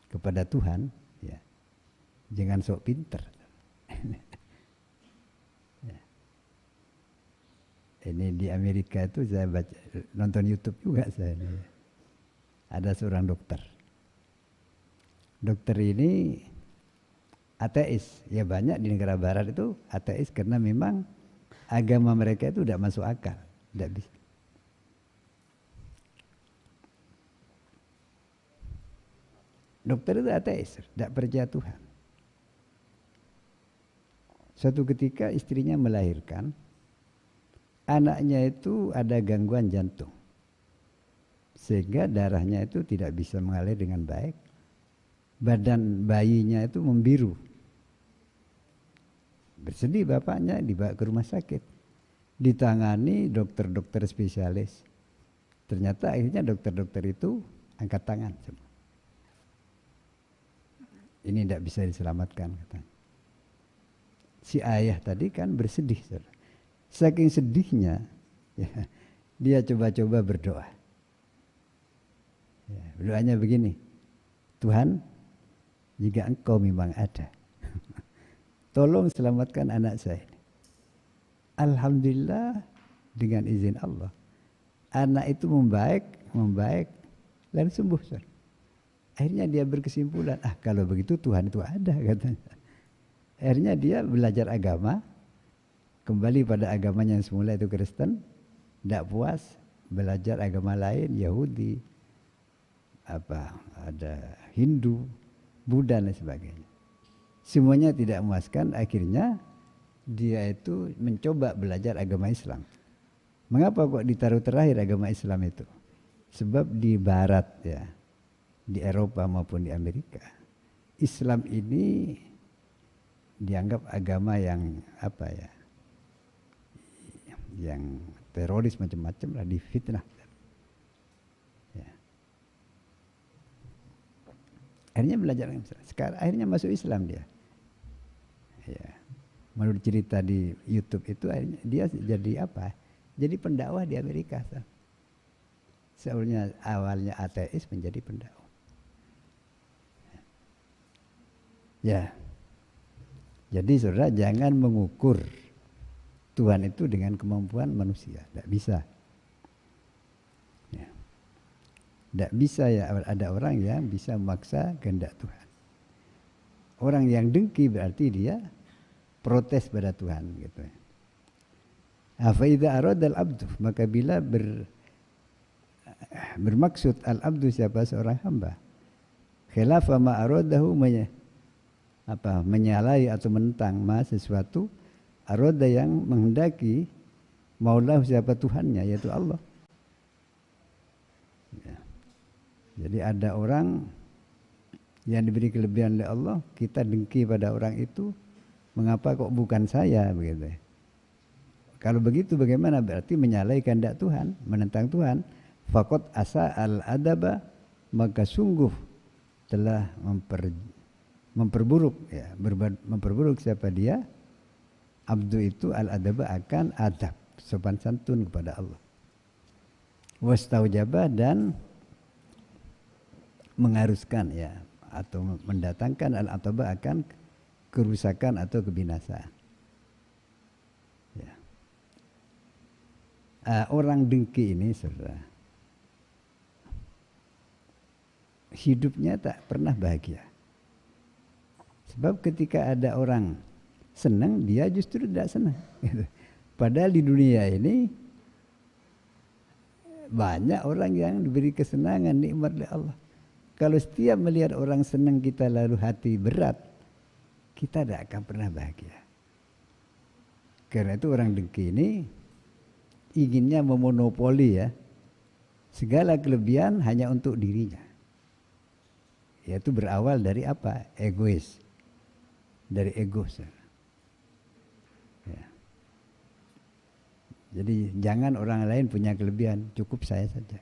kepada Tuhan, ya. Jangan sok pinter. Ya. Ini di Amerika itu saya nonton YouTube juga saya. Ada seorang dokter. Dokter ini ateis. Ya banyak di negara barat itu ateis karena memang agama mereka itu tidak masuk akal. Tidak bisa. Dokter itu ateis, tidak percaya Tuhan. Suatu ketika istrinya melahirkan, anaknya itu ada gangguan jantung. Sehingga darahnya itu tidak bisa mengalir dengan baik. Badan bayinya itu membiru. Bersedih bapaknya, dibawa ke rumah sakit. Ditangani dokter-dokter spesialis. Ternyata akhirnya dokter-dokter itu angkat tangan semua. Ini tidak bisa diselamatkan katanya. Si ayah tadi kan bersedih. Saking sedihnya, ya, dia coba-coba berdoa. Ya, berdoanya begini, Tuhan, jika Engkau memang ada, tolong selamatkan anak saya ini. Alhamdulillah dengan izin Allah, anak itu membaik, lalu sembuh. Akhirnya dia berkesimpulan, kalau begitu Tuhan itu ada katanya. Akhirnya dia belajar agama, kembali pada agamanya yang semula itu Kristen, tidak puas, belajar agama lain, Yahudi, ada Hindu, Buddha dan sebagainya. Semuanya tidak memuaskan, akhirnya dia itu mencoba belajar agama Islam. Mengapa kok ditaruh terakhir agama Islam itu? Sebab di barat ya, di Eropa maupun di Amerika, Islam ini dianggap agama yang yang teroris macam-macam lah, difitnah. Ya. Akhirnya belajar Islam. Sekarang akhirnya masuk Islam dia. Ya. Menurut cerita di YouTube itu akhirnya dia jadi Jadi pendakwah di Amerika. Sebenarnya awalnya ateis menjadi pendakwah. Ya, jadi saudara jangan mengukur Tuhan itu dengan kemampuan manusia, tidak bisa. Ya. Tidak bisa ya, ada orang yang bisa memaksa kehendak Tuhan. Orang yang dengki berarti dia protes pada Tuhan, gitu. Fa idza arada al-abdu, maka bila bermaksud al-abdu siapa seorang hamba, khilafa ma aradahu menyalahi atau menentang sesuatu aroda yang menghendaki maulah siapa Tuhannya, yaitu Allah. Ya. Jadi ada orang yang diberi kelebihan oleh Allah, kita dengki pada orang itu, mengapa kok bukan saya, begitu. Kalau begitu bagaimana? Berarti menyalahi kehendak Tuhan, menentang Tuhan. Faqad asa al-adaba, maka sungguh telah memperburuk siapa dia, abdu itu al-adaba akan adab, sopan santun kepada Allah. wastaujabah dan mengharuskan ya, atau mendatangkan al-ataba akan kerusakan atau kebinasaan. Ya. Orang dengki ini saudara, hidupnya tak pernah bahagia. Sebab ketika ada orang senang, dia justru tidak senang. Padahal di dunia ini banyak orang yang diberi kesenangan, nikmat oleh Allah. Kalau setiap melihat orang senang kita lalu hati berat, kita tidak akan pernah bahagia. Karena itu orang dengki ini inginnya memonopoli ya segala kelebihan hanya untuk dirinya. Yaitu berawal dari apa? Egois. Dari ego. Ya. Jadi jangan orang lain punya kelebihan, cukup saya saja.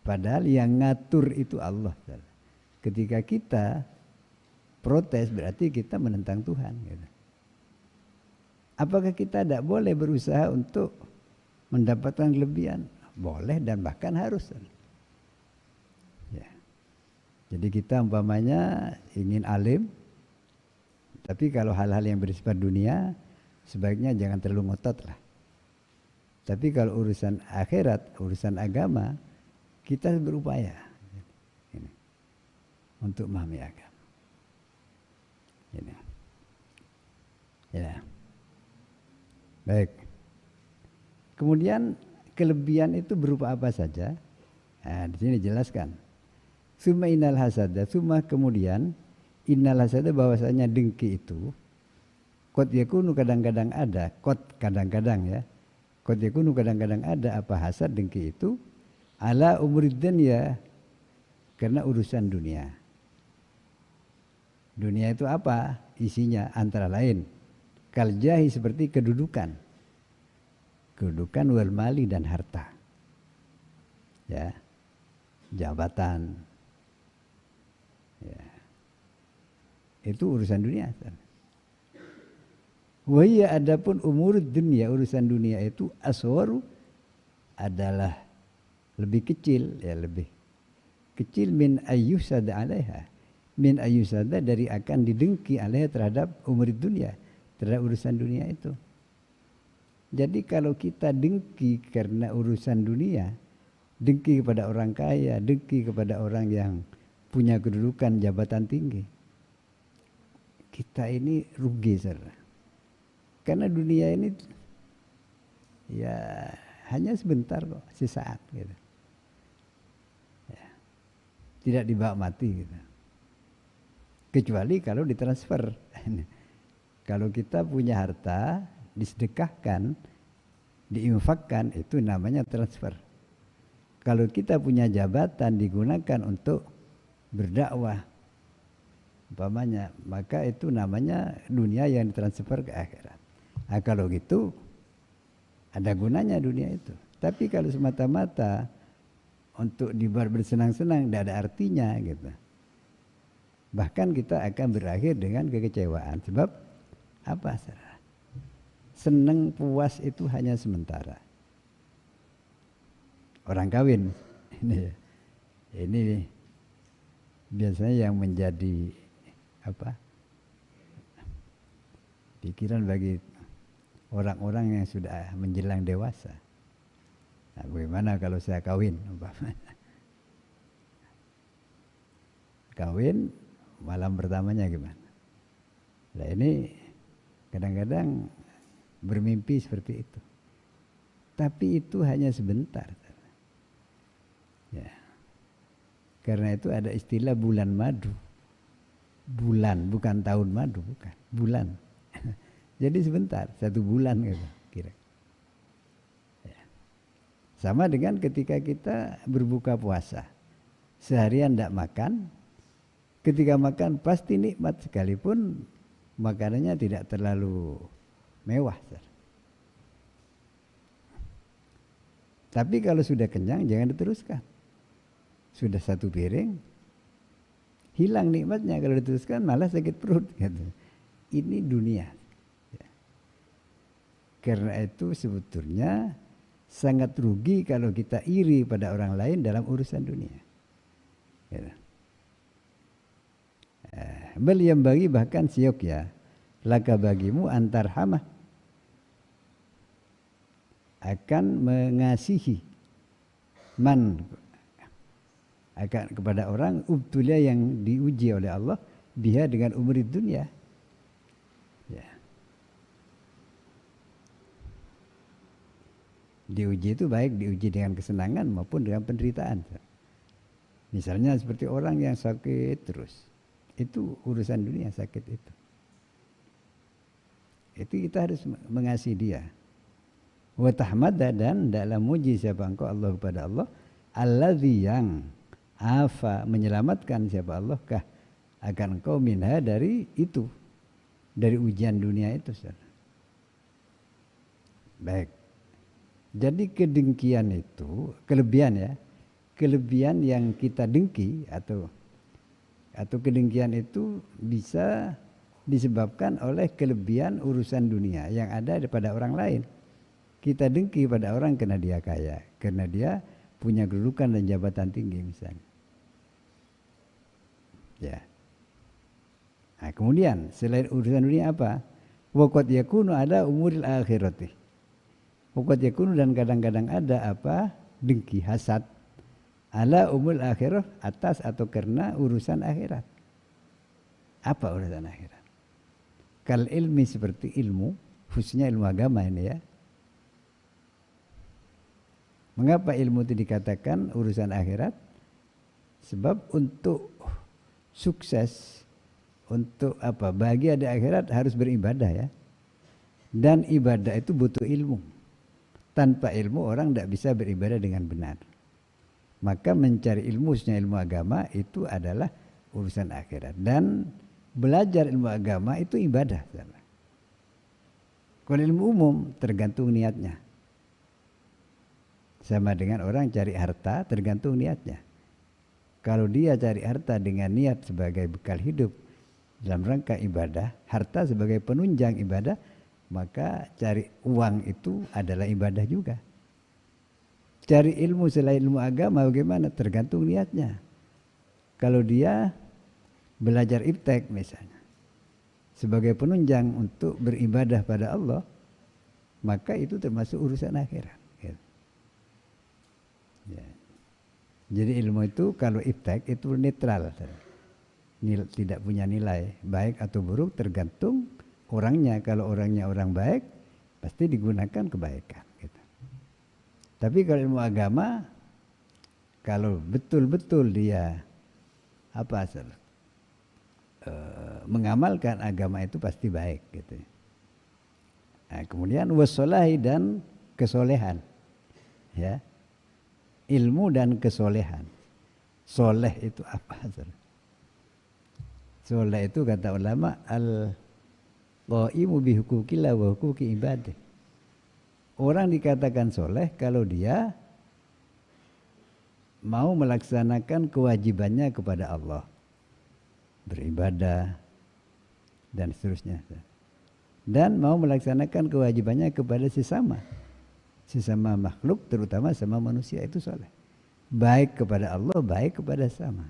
Padahal yang ngatur itu Allah. Ketika kita protes berarti kita menentang Tuhan. Apakah kita tidak boleh berusaha untuk mendapatkan kelebihan? Boleh dan bahkan harus. Ya. Jadi kita umpamanya ingin alim, tapi kalau hal-hal yang bersifat dunia sebaiknya jangan terlalu ngotot lah. Tapi kalau urusan akhirat, urusan agama, kita berupaya ini, untuk memahami agama. Ini. Ya. Baik. Kemudian kelebihan itu berupa apa saja? Nah, di sini dijelaskan. Summa innal hasada, summa kemudian innal hasada bahwasanya dengki itu qad yakunu kadang-kadang ada, qad kadang-kadang ya. Qad yakunu kadang-kadang ada apa hasad dengki itu ala umurid dunya, karena urusan dunia. Dunia itu apa? Isinya antara lain kal jahi seperti kedudukan wal mali dan harta. Ya. Jabatan. Ya. Itu urusan dunia. Wa hiya adapun umur dunia, urusan dunia itu aswaru adalah lebih kecil, ya lebih kecil min ayyusada alaiha, min ayyusada dari akan didengki alaiha terhadap umur dunia, terhadap urusan dunia itu. Jadi kalau kita dengki karena urusan dunia, dengki kepada orang kaya, dengki kepada orang yang punya kedudukan jabatan tinggi, kita ini rugi saudara. Karena dunia ini ya hanya sebentar kok, sesaat gitu. Ya, tidak dibawa mati gitu. Kecuali kalau ditransfer. Kalau kita punya harta, disedekahkan, diinfakkan, itu namanya transfer. Kalau kita punya jabatan digunakan untuk berdakwah, umpamanya, maka itu namanya dunia yang ditransfer ke akhirat. Nah, kalau gitu ada gunanya dunia itu. Tapi kalau semata-mata untuk dibuat bersenang-senang, tidak ada artinya gitu. Bahkan kita akan berakhir dengan kekecewaan. Sebab apa? Senang puas itu hanya sementara. Orang kawin ini biasanya yang menjadi apa? Pikiran bagi orang-orang yang sudah menjelang dewasa. Nah, bagaimana kalau saya kawin? Kawin malam pertamanya gimana? Nah ini kadang-kadang bermimpi seperti itu. Tapi itu hanya sebentar. Ya. Karena itu ada istilah bulan madu. Bulan, bukan tahun madu, bukan. Bulan. Jadi sebentar, 1 bulan gitu, kira. Ya. Sama dengan ketika kita berbuka puasa. Seharian tidak makan, ketika makan pasti nikmat sekalipun makanannya tidak terlalu mewah. Tapi kalau sudah kenyang jangan diteruskan. Sudah 1 piring, hilang nikmatnya. Kalau diteruskan malah sakit perut. Gitu. Ini dunia. Ya. Karena itu sebetulnya sangat rugi kalau kita iri pada orang lain dalam urusan dunia. Gitu. Bal yang bagi bahkan siok ya, laka bagimu antar hamah, akan mengasihi man, akan kepada orang ubtulia yang diuji oleh Allah biha dengan umur dunia. Ya. Diuji itu baik diuji dengan kesenangan maupun dengan penderitaan. Misalnya seperti orang yang sakit terus, itu urusan dunia sakit itu. Itu kita harus mengasihi dia. Wa tahmada, dan dalam muji siapa engkau Allah kepada Allah, allazi yang afa menyelamatkan siapa Allah kah akan engkau minha dari itu, dari ujian dunia itu. Baik. Jadi kedengkian itu kelebihan ya. Kelebihan yang kita dengki atau kedengkian itu bisa disebabkan oleh kelebihan urusan dunia yang ada pada orang lain. Kita dengki pada orang karena dia kaya, karena dia punya kedudukan dan jabatan tinggi misalnya. Ya. Nah, kemudian selain urusan dunia apa? Waqad yakunu ada umuril akhirati. Waqad yakunu, dan kadang-kadang ada apa? Dengki, hasad. Ala umul akhirah, atas atau karena urusan akhirat. Apa urusan akhirat? Kal ilmi, seperti ilmu, khususnya ilmu agama ini ya. Mengapa ilmu itu dikatakan urusan akhirat? Sebab untuk sukses, untuk apa? Bahagia di akhirat harus beribadah ya. Dan ibadah itu butuh ilmu. Tanpa ilmu orang tidak bisa beribadah dengan benar. Maka mencari ilmu, khususnya ilmu agama, itu adalah urusan akhirat. Dan belajar ilmu agama itu ibadah. Kalau ilmu umum tergantung niatnya. Sama dengan orang cari harta, tergantung niatnya. Kalau dia cari harta dengan niat sebagai bekal hidup dalam rangka ibadah, harta sebagai penunjang ibadah, maka cari uang itu adalah ibadah juga. Cari ilmu selain ilmu agama bagaimana? Tergantung niatnya. Kalau dia belajar iptek misalnya sebagai penunjang untuk beribadah pada Allah, maka itu termasuk urusan akhirat. Ya. Jadi ilmu itu kalau iptek itu netral, tidak punya nilai baik atau buruk, tergantung orangnya. Kalau orangnya orang baik, pasti digunakan kebaikan. Gitu. Tapi kalau ilmu agama, kalau betul-betul dia mengamalkan agama itu pasti baik. Gitu. Nah, kemudian wassolahi, dan kesolehan, ya. Ilmu dan kesolehan. Soleh itu apa? Soleh itu kata ulama al-qaimu bihukukillah wa hukuki ibadih. Orang dikatakan soleh kalau dia mau melaksanakan kewajibannya kepada Allah, beribadah dan seterusnya, dan mau melaksanakan kewajibannya kepada sesama makhluk, terutama sama manusia, itu soleh. Baik kepada Allah, baik kepada sama.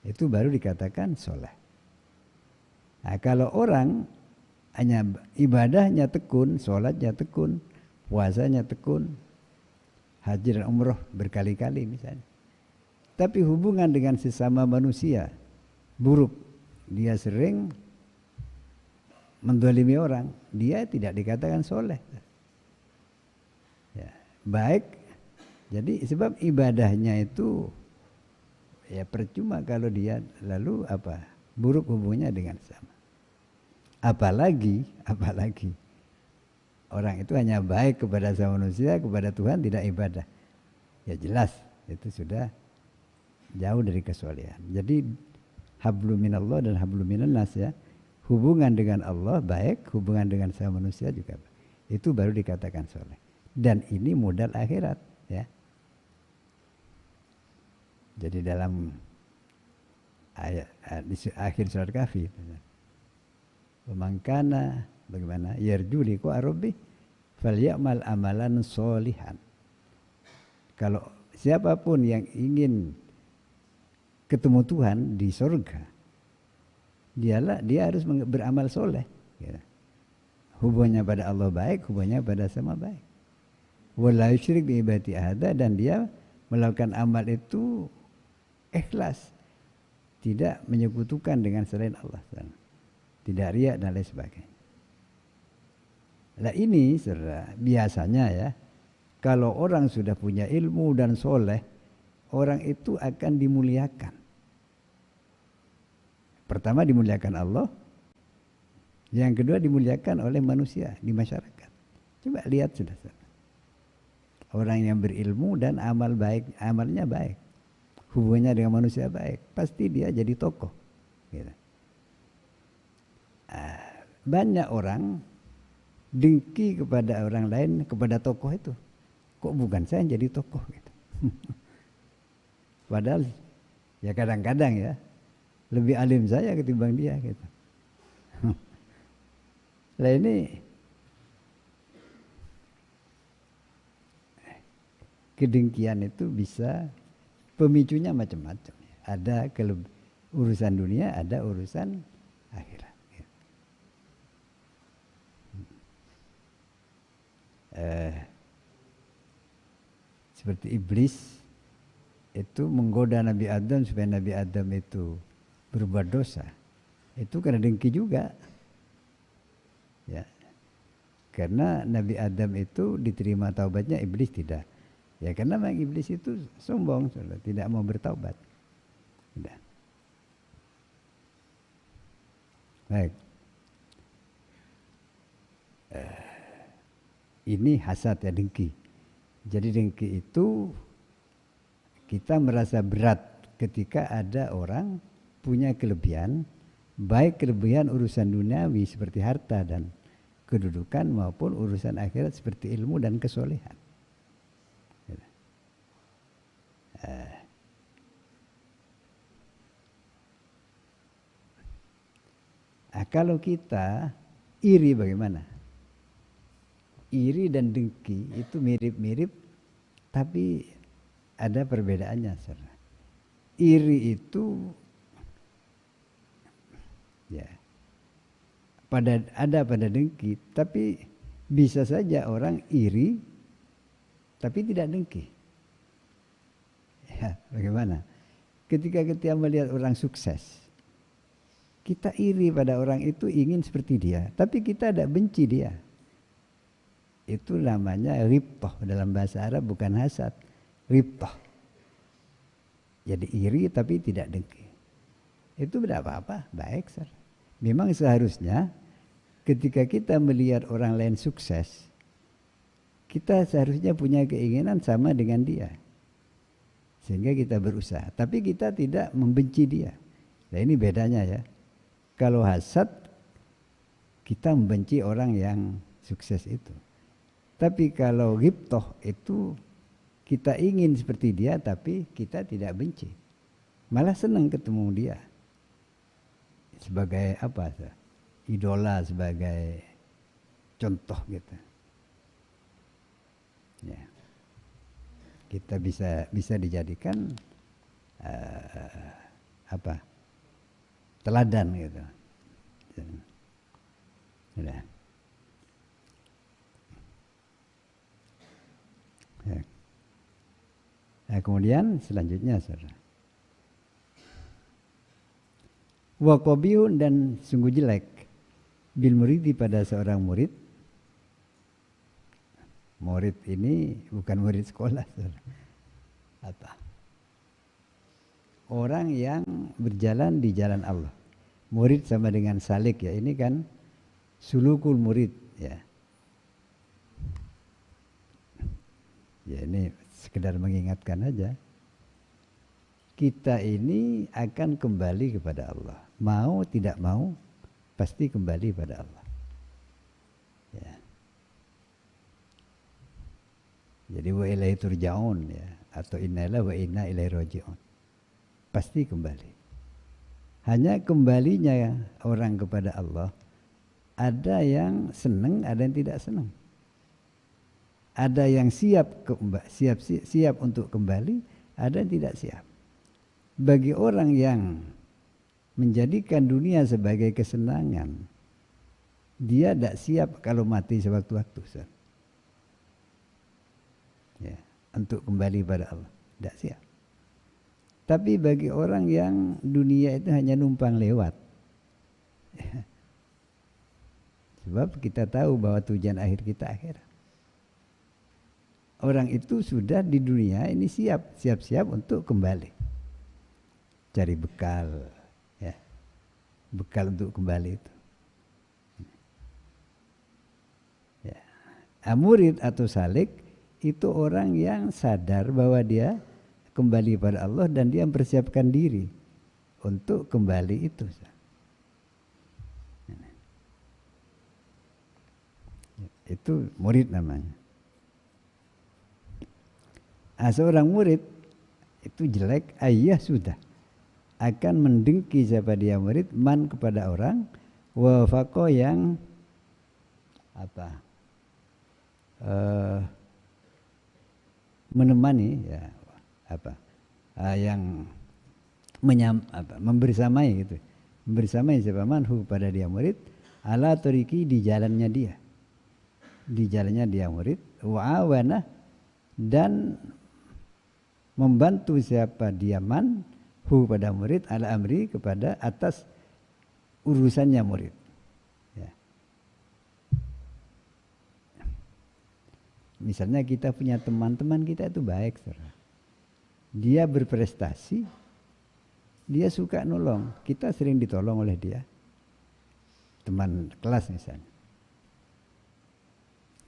Itu baru dikatakan soleh. Nah, kalau orang hanya ibadahnya tekun, sholatnya tekun, puasanya tekun, haji dan umroh berkali-kali misalnya, tapi hubungan dengan sesama manusia buruk, dia sering mendolimi orang, dia tidak dikatakan soleh. Ya, baik. Jadi sebab ibadahnya itu ya percuma kalau dia lalu buruk hubungannya dengan sama. Apalagi orang itu hanya baik kepada sama manusia, kepada Tuhan tidak ibadah. Ya jelas itu sudah jauh dari kesolehan. Jadi hablum minallah dan hablum minannas ya. Hubungan dengan Allah baik, hubungan dengan sama manusia juga baik. Itu baru dikatakan soleh. Dan ini modal akhirat ya. Jadi dalam ayat di akhir surat Kahfi, pemangkana bagaimana yarju liqa rabbi falyamal amalan sholihan. Kalau siapapun yang ingin ketemu Tuhan di surga, dia harus beramal soleh. Ya. Hubungannya pada Allah baik, hubungannya pada sama baik. Wala yusyrik bi ibadati ahada, dan dia melakukan amal itu ikhlas, tidak menyekutukan dengan selain Allah, tidak riya dan lain sebagainya. Nah ini saudara, biasanya ya, kalau orang sudah punya ilmu dan soleh, orang itu akan dimuliakan. Pertama dimuliakan Allah, yang kedua dimuliakan oleh manusia di masyarakat. Coba lihat sudah. Orang yang berilmu dan amalnya baik, hubungannya dengan manusia baik, pasti dia jadi tokoh. Gitu. Banyak orang dengki kepada orang lain, kepada tokoh itu. Kok bukan saya yang jadi tokoh gitu. Padahal ya kadang-kadang ya lebih alim saya ketimbang dia gitu. Nah ini kedengkian itu bisa pemicunya macam-macam. Ada urusan dunia, ada urusan akhirat. Seperti iblis itu menggoda Nabi Adam supaya Nabi Adam itu berbuat dosa. Itu karena dengki juga. Ya. Karena Nabi Adam itu diterima taubatnya, iblis tidak. Ya karena memang iblis itu sombong, tidak mau bertaubat. Tidak. Baik. Ini hasad ya, dengki. Jadi dengki itu kita merasa berat ketika ada orang punya kelebihan, baik kelebihan urusan duniawi seperti harta dan kedudukan maupun urusan akhirat seperti ilmu dan kesolehan. Kalau kita iri bagaimana? Iri dan dengki itu mirip-mirip, tapi ada perbedaannya. Saudara. Iri itu ya ada pada dengki, tapi bisa saja orang iri tapi tidak dengki. Ya, bagaimana? Ketika kita melihat orang sukses, kita iri pada orang itu, ingin seperti dia, tapi kita tidak benci dia. Itu namanya ribtoh dalam bahasa Arab, bukan hasad. Ribtoh. Jadi iri tapi tidak dengki. Itu tidak apa-apa, baik. Sir. Memang seharusnya ketika kita melihat orang lain sukses, kita seharusnya punya keinginan sama dengan dia. Sehingga kita berusaha. Tapi kita tidak membenci dia. Nah ini bedanya ya. Kalau hasad, kita membenci orang yang sukses itu. Tapi kalau ghibtoh itu kita ingin seperti dia tapi kita tidak benci. Malah senang ketemu dia. Sebagai apa? Idola, sebagai contoh gitu. Ya. Kita bisa dijadikan teladan gitu. Sudah. Ya. Nah, kemudian selanjutnya saudara. Wa qabihun, dan sungguh jelek bil muridi pada seorang murid. Murid ini bukan murid sekolah saudara. Apa? Orang yang berjalan di jalan Allah. Murid sama dengan salik ya. Ini kan sulukul murid ya. Ya ini sekedar mengingatkan aja. Kita ini akan kembali kepada Allah. Mau tidak mau pasti kembali pada Allah. Ya. Jadi wa ilaihi turja'un ya, atau innallaha wa inna ilaihi raji'un. Pasti kembali. Hanya kembalinya orang kepada Allah, ada yang senang, ada yang tidak senang. Ada yang siap untuk kembali, ada yang tidak siap. Bagi orang yang menjadikan dunia sebagai kesenangan, dia tidak siap kalau mati sewaktu-waktu, ya, untuk kembali pada Allah, tidak siap. Tapi bagi orang yang dunia itu hanya numpang lewat, sebab kita tahu bahwa tujuan akhir kita akhirat. Orang itu sudah di dunia ini siap-siap untuk kembali, cari bekal, ya, bekal untuk kembali itu. Ya. Murid atau salik itu orang yang sadar bahwa dia kembali pada Allah dan dia mempersiapkan diri untuk kembali itu. Itu murid namanya. Seorang murid itu jelek, ayah sudah akan mendengki siapa dia murid, man kepada orang, wafako yang menemani, ya, yang membersamai gitu, membersamai siapa manhu pada dia murid, ala toriki di jalannya dia murid, wa'awana dan membantu siapa dia man hu pada murid ala amri kepada atas urusannya murid, ya. Misalnya kita punya teman kita itu baik, saudara. Dia berprestasi, dia suka nolong, kita sering ditolong oleh dia, teman kelas misalnya,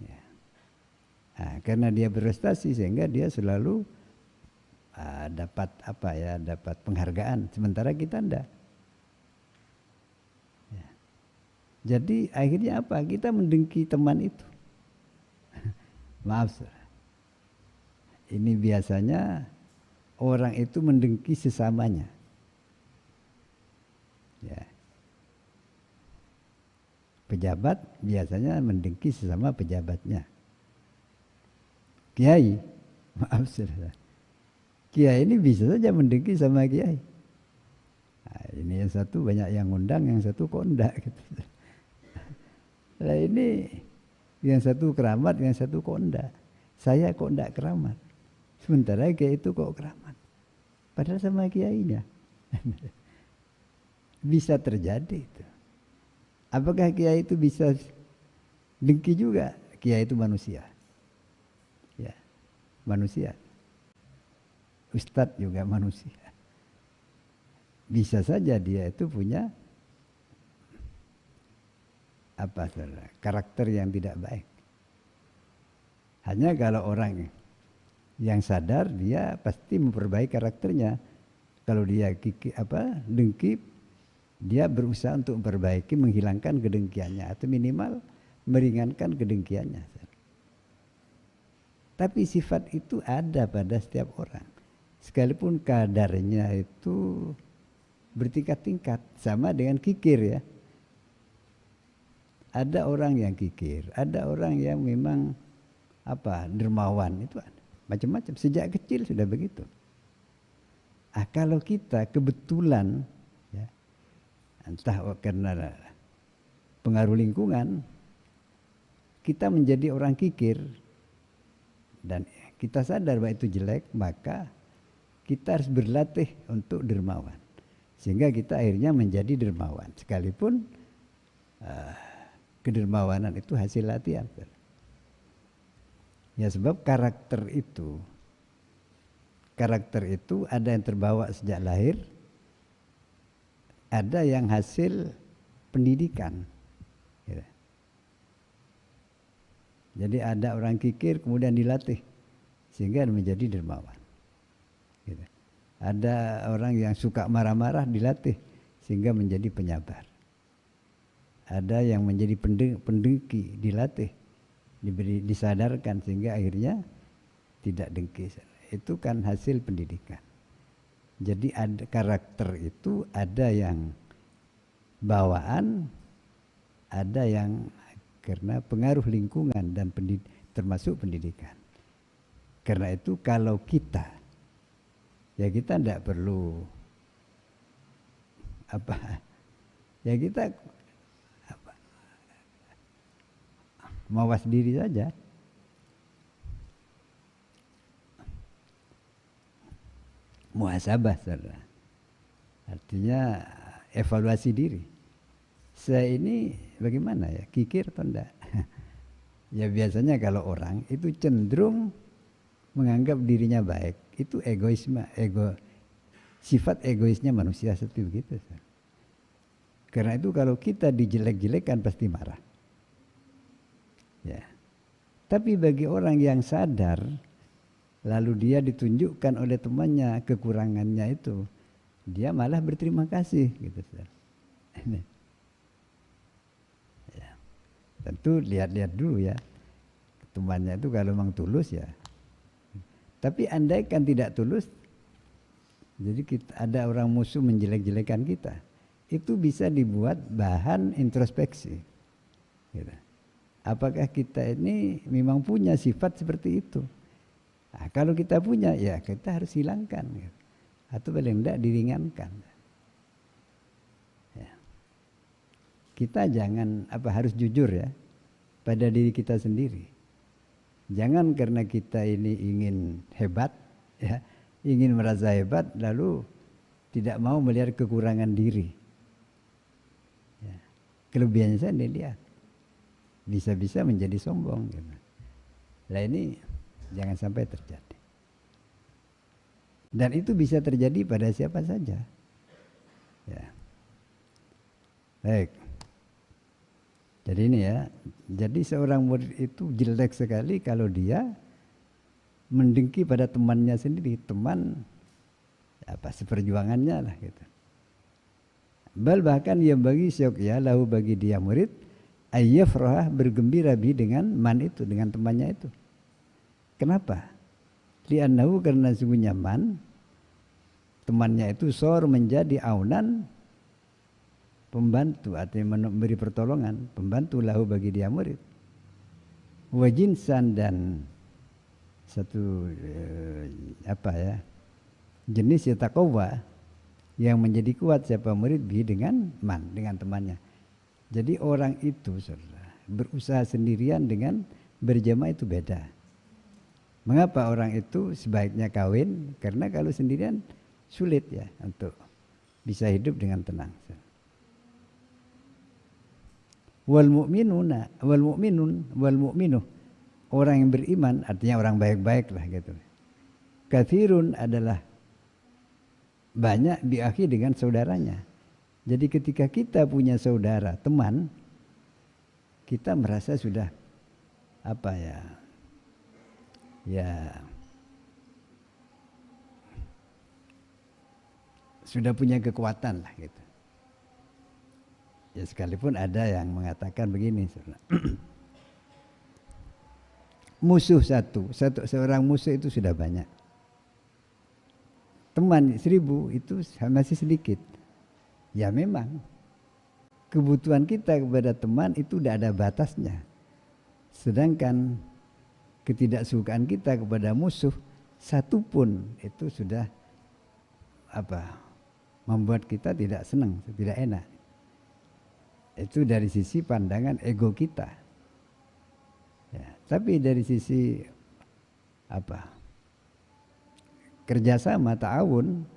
ya. Karena dia berprestasi sehingga dia selalu dapat dapat penghargaan, sementara kita enggak. Ya. Jadi akhirnya apa? Kita mendengki teman itu. Maaf, ini biasanya orang itu mendengki sesamanya. Ya. Pejabat biasanya mendengki sesama pejabatnya. Kiai, maaf saudara, kiai ini bisa saja mendengki sama kiai. Nah, ini yang satu banyak yang ngundang, yang satu kok enggak gitu. Nah ini yang satu keramat, yang satu kok enggak. Saya kok enggak keramat, sementara kiai itu kok keramat, padahal sama kiainya. Bisa terjadi itu. Apakah kiai itu bisa dengki juga? Kiai itu manusia, ya, manusia. Ustadz juga manusia. Bisa saja dia itu punya karakter yang tidak baik. Hanya kalau orang yang sadar, dia pasti memperbaiki karakternya. Kalau dia dengki, dia berusaha untuk memperbaiki, menghilangkan kedengkiannya atau minimal meringankan kedengkiannya. Tapi sifat itu ada pada setiap orang. Sekalipun kadarnya itu bertingkat-tingkat, sama dengan kikir, ya. Ada orang yang kikir, ada orang yang memang dermawan, itu ada macam-macam. Sejak kecil sudah begitu. Kalau kita kebetulan, ya, entah karena pengaruh lingkungan, kita menjadi orang kikir dan kita sadar bahwa itu jelek, maka kita harus berlatih untuk dermawan, sehingga kita akhirnya menjadi dermawan. Sekalipun kedermawanan itu hasil latihan. Ya, sebab karakter itu ada yang terbawa sejak lahir, ada yang hasil pendidikan. Ya. Jadi ada orang kikir kemudian dilatih sehingga menjadi dermawan. Gitu. Ada orang yang suka marah-marah dilatih sehingga menjadi penyabar. Ada yang menjadi pendengki dilatih, disadarkan sehingga akhirnya tidak dengki. Itu kan hasil pendidikan. Jadi ada karakter itu, ada yang bawaan, ada yang karena pengaruh lingkungan dan termasuk pendidikan. Karena itu kalau kita tidak perlu kita mawas diri saja. Muhasabah, saudara. Artinya evaluasi diri. Saya ini bagaimana ya, kikir atau enggak? Ya biasanya kalau orang itu cenderung menganggap dirinya baik, itu sifat egoisnya manusia seperti begitu. Karena itu kalau kita dijelek-jelekan pasti marah. Ya. Tapi bagi orang yang sadar, lalu dia ditunjukkan oleh temannya kekurangannya itu, dia malah berterima kasih gitu. Ya. Tentu lihat-lihat dulu ya, temannya itu kalau memang tulus ya. Tapi andaikan tidak tulus, jadi ada orang musuh menjelek-jelekan kita, itu bisa dibuat bahan introspeksi. Gitu. Apakah kita ini memang punya sifat seperti itu? Nah, kalau kita punya, ya kita harus hilangkan, gitu. Atau paling tidak diringankan. Ya. Kita jangan harus jujur ya pada diri kita sendiri. Jangan karena kita ini ingin hebat, ya, ingin merasa hebat, lalu tidak mau melihat kekurangan diri. Ya. Kelebihannya saya dilihat, bisa-bisa menjadi sombong. Gitu. Nah ini jangan sampai terjadi. Dan itu bisa terjadi pada siapa saja. Ya. Baik. Jadi ini ya, jadi seorang murid itu jelek sekali kalau dia mendengki pada temannya sendiri, teman seperjuangannya lah gitu. Bahkan yang bagi syokya lahu bagi dia murid ayyafrah bergembira dengan man itu, dengan temannya itu. Kenapa? Li'annahu karena sungguhnya man, temannya itu sor menjadi aunan, pembantu atau memberi pertolongan, pembantu lahu bagi dia murid. Wajinsan dan satu jenis taqwa yang menjadi kuat siapa murid bi dengan man, dengan temannya. Jadi orang itu saudara, berusaha sendirian dengan berjamaah itu beda. Mengapa orang itu sebaiknya kawin? Karena kalau sendirian sulit ya untuk bisa hidup dengan tenang. Wal mu'minun orang yang beriman artinya orang baik-baik lah gitu. Kathirun adalah banyak biakhi dengan saudaranya. Jadi ketika kita punya saudara, teman, kita merasa sudah sudah punya kekuatan lah gitu. Ya sekalipun ada yang mengatakan begini, musuh seorang musuh itu sudah banyak. Teman 1000 itu masih sedikit. Ya memang kebutuhan kita kepada teman itu tidak ada batasnya. Sedangkan ketidaksukaan kita kepada musuh satu pun itu sudah membuat kita tidak senang, tidak enak. Itu dari sisi pandangan ego kita. Ya, tapi dari sisi kerjasama ta'awun,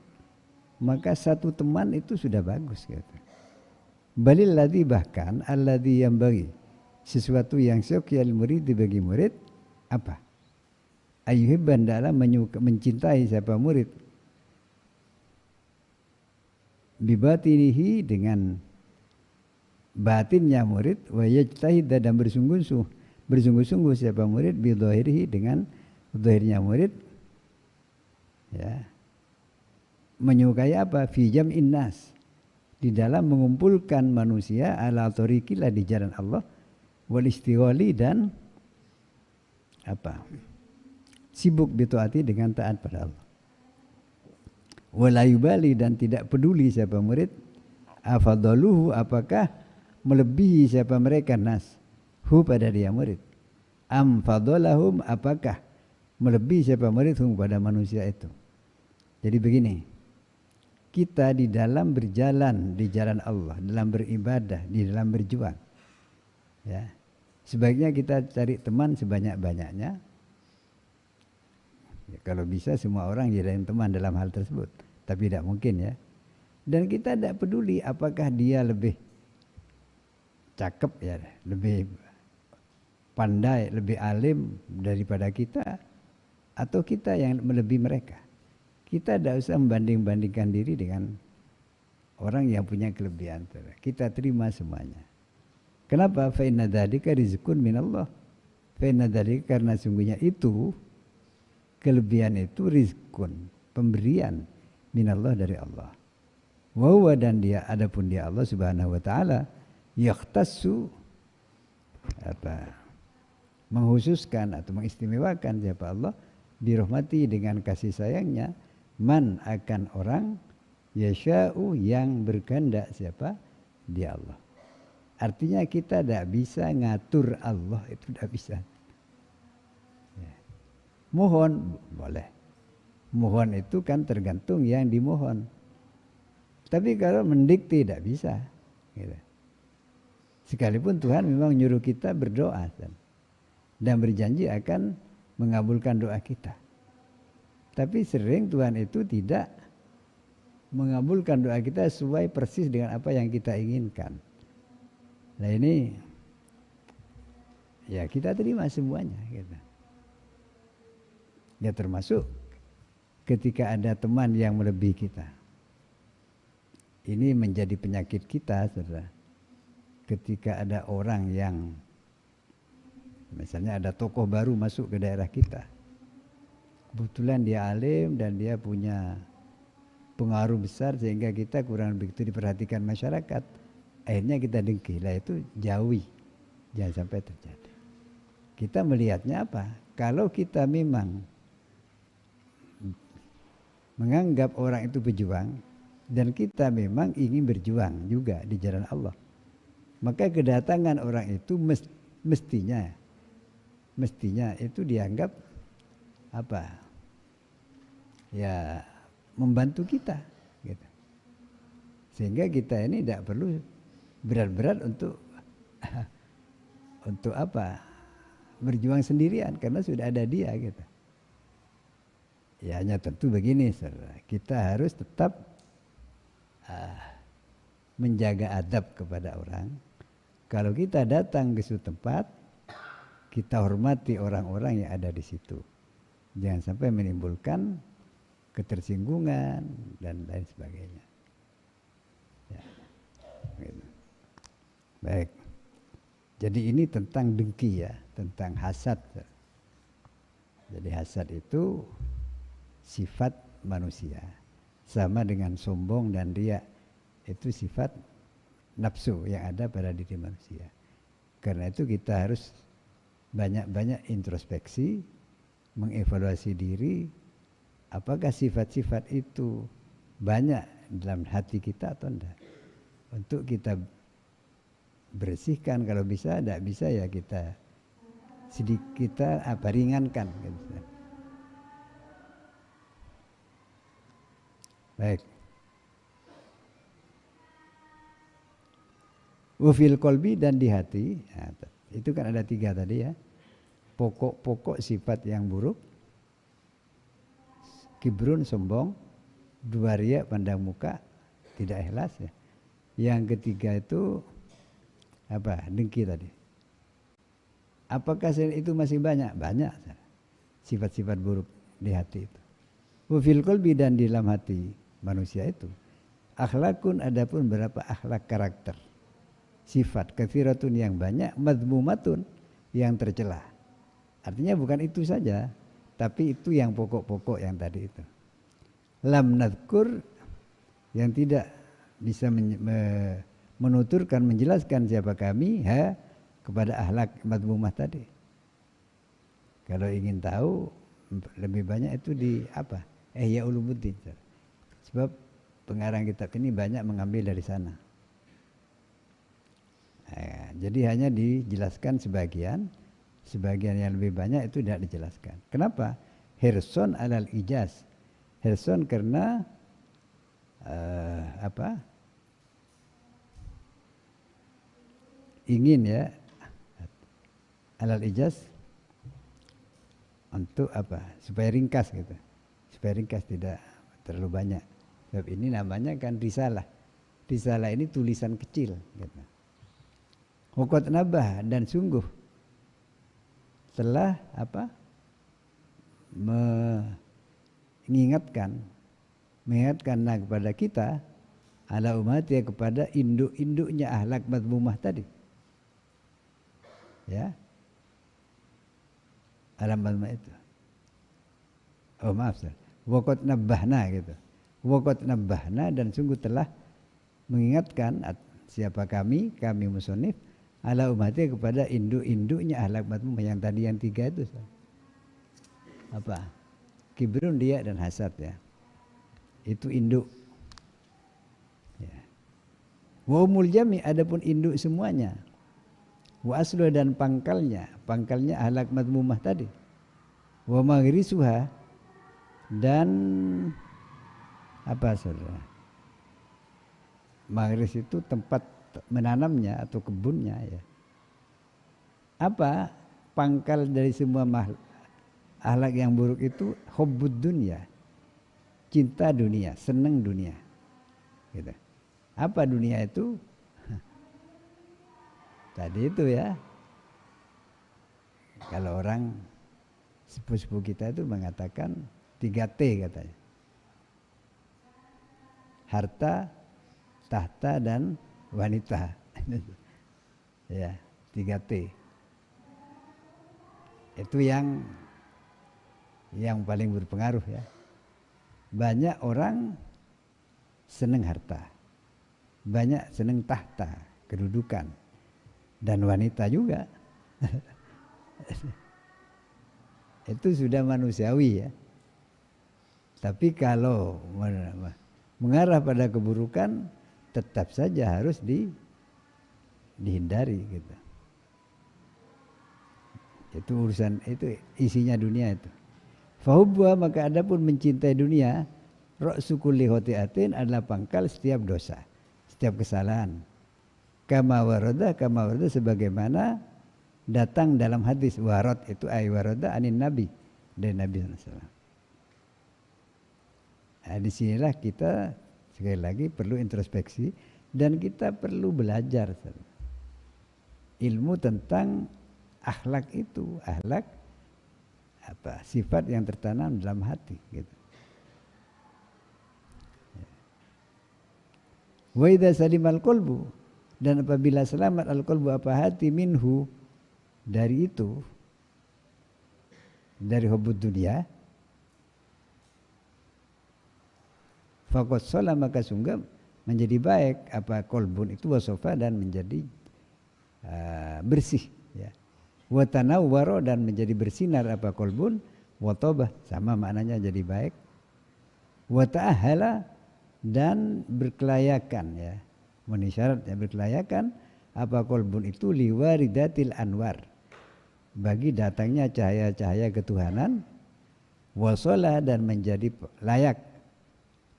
maka satu teman itu sudah bagus gitu. Balil ladzi bahkan alladzi yang bagi sesuatu yang syuqiyal murid bagi murid ayyuhibban dalam mencintai siapa murid bibatinihi dengan batinnya murid wa yajtahid dan bersungguh-sungguh siapa murid bi dhahirihi dengan zahirnya murid ya menyukai fi jam'in nas di dalam mengumpulkan manusia ala tariqillah di jalan Allah wal istighali dan sibuk bitaati dengan taat pada Allah wala yubali dan tidak peduli siapa murid afadaluhu apakah melebihi siapa mereka nas hu pada dia murid Am fadolahum, apakah melebihi siapa muridhum pada manusia itu. Jadi begini, kita di dalam berjalan di jalan Allah, dalam beribadah, di dalam berjuang, ya, sebaiknya kita cari teman sebanyak-banyaknya. Ya, kalau bisa semua orang jadiin teman dalam hal tersebut, tapi tidak mungkin ya. Dan kita tidak peduli apakah dia lebih cakep ya, lebih pandai, lebih alim daripada kita, atau kita yang melebihi mereka. Kita tidak usah membanding-bandingkan diri dengan orang yang punya kelebihan. Kita terima semuanya. Kenapa? Fa inna dzalika rizqun minallah. Fa inna dzalika, karena sungguhnya itu kelebihan itu rizqun, pemberian minallah, dari Allah. Wa huwa, dan dia, adapun dia Allah Subhanahu wa taala, yakhtassu, menghususkan atau mengistimewakan siapa Allah, birahmati, dengan kasih sayangnya, man, akan orang, yasha'u, yang berkehendak siapa, dia Allah. Artinya kita tidak bisa ngatur Allah, itu tidak bisa. Ya. Mohon boleh, mohon itu kan tergantung yang dimohon, tapi kalau mendikte tidak bisa gitu. Sekalipun Tuhan memang nyuruh kita berdoa dan berjanji akan mengabulkan doa kita, tapi sering Tuhan itu tidak mengabulkan doa kita sesuai persis dengan apa yang kita inginkan. Nah ini ya kita terima semuanya gitu. Ya termasuk ketika ada teman yang melebihi kita. Ini menjadi penyakit kita, saudara. Ketika ada orang yang, misalnya ada tokoh baru masuk ke daerah kita, kebetulan dia alim dan dia punya pengaruh besar sehingga kita kurang begitu diperhatikan masyarakat, akhirnya kita dengki. Lah itu jauhi, jangan sampai terjadi. Kita melihatnya apa? Kalau kita memang menganggap orang itu berjuang dan kita memang ingin berjuang juga di jalan Allah, maka kedatangan orang itu mestinya itu dianggap apa? Ya membantu kita gitu. Sehingga kita ini tidak perlu berat-berat untuk apa? Berjuang sendirian, karena sudah ada dia gitu. Ya hanya tentu begini, saudara. Kita harus tetap menjaga adab kepada orang. Kalau kita datang ke suatu tempat, kita hormati orang-orang yang ada di situ. Jangan sampai menimbulkan ketersinggungan dan lain sebagainya. Ya, gitu. Baik. Jadi ini tentang dengki ya, tentang hasad. Jadi hasad itu sifat manusia. Sama dengan sombong dan riya, itu sifat nafsu yang ada pada diri manusia. Karena itu kita harus banyak-banyak introspeksi, mengevaluasi diri, apakah sifat-sifat itu banyak dalam hati kita atau enggak. Untuk kita bersihkan, kalau bisa, tidak bisa ya kita sedikit ringankan. Gitu. Baik. Wafil kolbi, dan di hati, nah, itu kan ada 3 tadi ya. Pokok-pokok sifat yang buruk, kibrun, sombong, 2 riya, pandang muka, tidak ikhlas ya. Yang ketiga itu apa? Dengki tadi. Apakah itu masih banyak? Banyak sifat-sifat buruk di hati itu. Wafil kolbi, dan di dalam hati manusia itu, akhlakun, adapun berapa akhlak, karakter, sifat, kathiratun, yang banyak, madmumatun, yang tercela. Artinya bukan itu saja, tapi itu yang pokok-pokok yang tadi itu. Lam nadkur, yang tidak bisa menuturkan, menjelaskan siapa kami kepada akhlak madmumah tadi. Kalau ingin tahu lebih banyak itu di apa? Ihya Ulumuddin. Sebab pengarang kitab ini banyak mengambil dari sana. Nah, jadi hanya dijelaskan sebagian, Sebagian yang lebih banyak itu tidak dijelaskan. Kenapa? Hirson alal ijaz. Hirson karena ingin ya alal ijaz untuk supaya ringkas gitu, supaya ringkas tidak terlalu banyak. Sebab ini namanya kan risalah ini tulisan kecil gitu. Waqad nabah, dan sungguh telah mengingatkan kepada kita ala umat ya, kepada induk-induknya ahlak madmumah tadi ya, alam madmumah itu. Oh maaf, waqad nabbahna gitu. Waqad nabbahna, dan sungguh telah mengingatkan siapa kami musonif ala umatnya kepada induk-induknya ahlak madmumah yang tadi yang 3 itu kibrun, dia dan hasad ya, itu induk ya. Wa umul jami, adapun induk semuanya. Wa aslu, dan pangkalnya ahlak madmumah tadi. Wa maghrisuha, dan saudara, maghris itu tempat menanamnya atau kebunnya ya. Pangkal dari semua akhlak yang buruk itu hubbud dunya, cinta dunia, senang dunia gitu. Apa dunia itu? Tadi itu ya, kalau orang sepuh-sepuh kita itu mengatakan 3T katanya, harta, tahta, dan wanita. Ya, 3T. Itu yang paling berpengaruh ya. Banyak orang senang harta, banyak senang tahta, kedudukan, dan wanita juga. Itu sudah manusiawi ya. Tapi kalau mengarah pada keburukan, tetap saja harus dihindari gitu. Itu urusan, itu isinya dunia itu. Fahubwa, maka adapun mencintai dunia, ra'su kulli khoti'atin, adalah pangkal setiap dosa, setiap kesalahan. Kama warada sebagaimana datang dalam hadis. Warad itu warada anin nabi, dari Nabi SAW. Nah, disinilah kita sekali lagi perlu introspeksi, dan kita perlu belajar ilmu tentang akhlak itu, sifat yang tertanam dalam hati gitu. Wa idza salimal qalbu, dan apabila selamat al-qalbu hati minhu, dari itu, dari hubbud dunia, faqad shala, maka sungguh menjadi baik qalbun itu, wasofa, dan menjadi bersih ya. Wa tanawwara, dan menjadi bersinar qalbun, wa tabah, sama maknanya jadi baik. Wa ta'ahala, dan berkelayakan ya, memenuhi syaratnya berkelayakan qalbun itu, liwaridatil anwar, bagi datangnya cahaya-cahaya ketuhanan. Wa shala, dan menjadi layak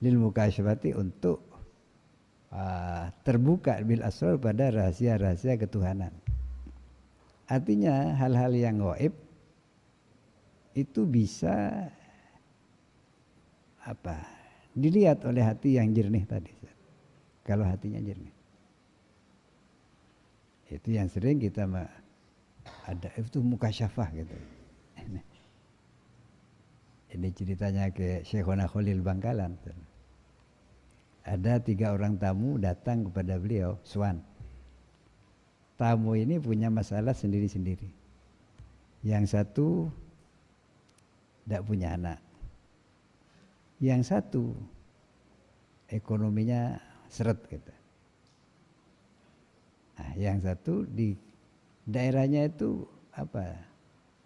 lil mukasyafati, untuk terbuka bil asrar, pada rahasia-rahasia ketuhanan. Artinya hal-hal yang gaib itu bisa dilihat oleh hati yang jernih tadi. Kalau hatinya jernih, itu yang sering kita ada itu mukasyafah gitu. Ini ceritanya ke Syekhona Khalil Bangkalan. Ada 3 orang tamu datang kepada beliau, Swan. Tamu ini punya masalah sendiri-sendiri. Yang satu tidak punya anak. Yang satu ekonominya seret gitu. Nah, yang satu di daerahnya itu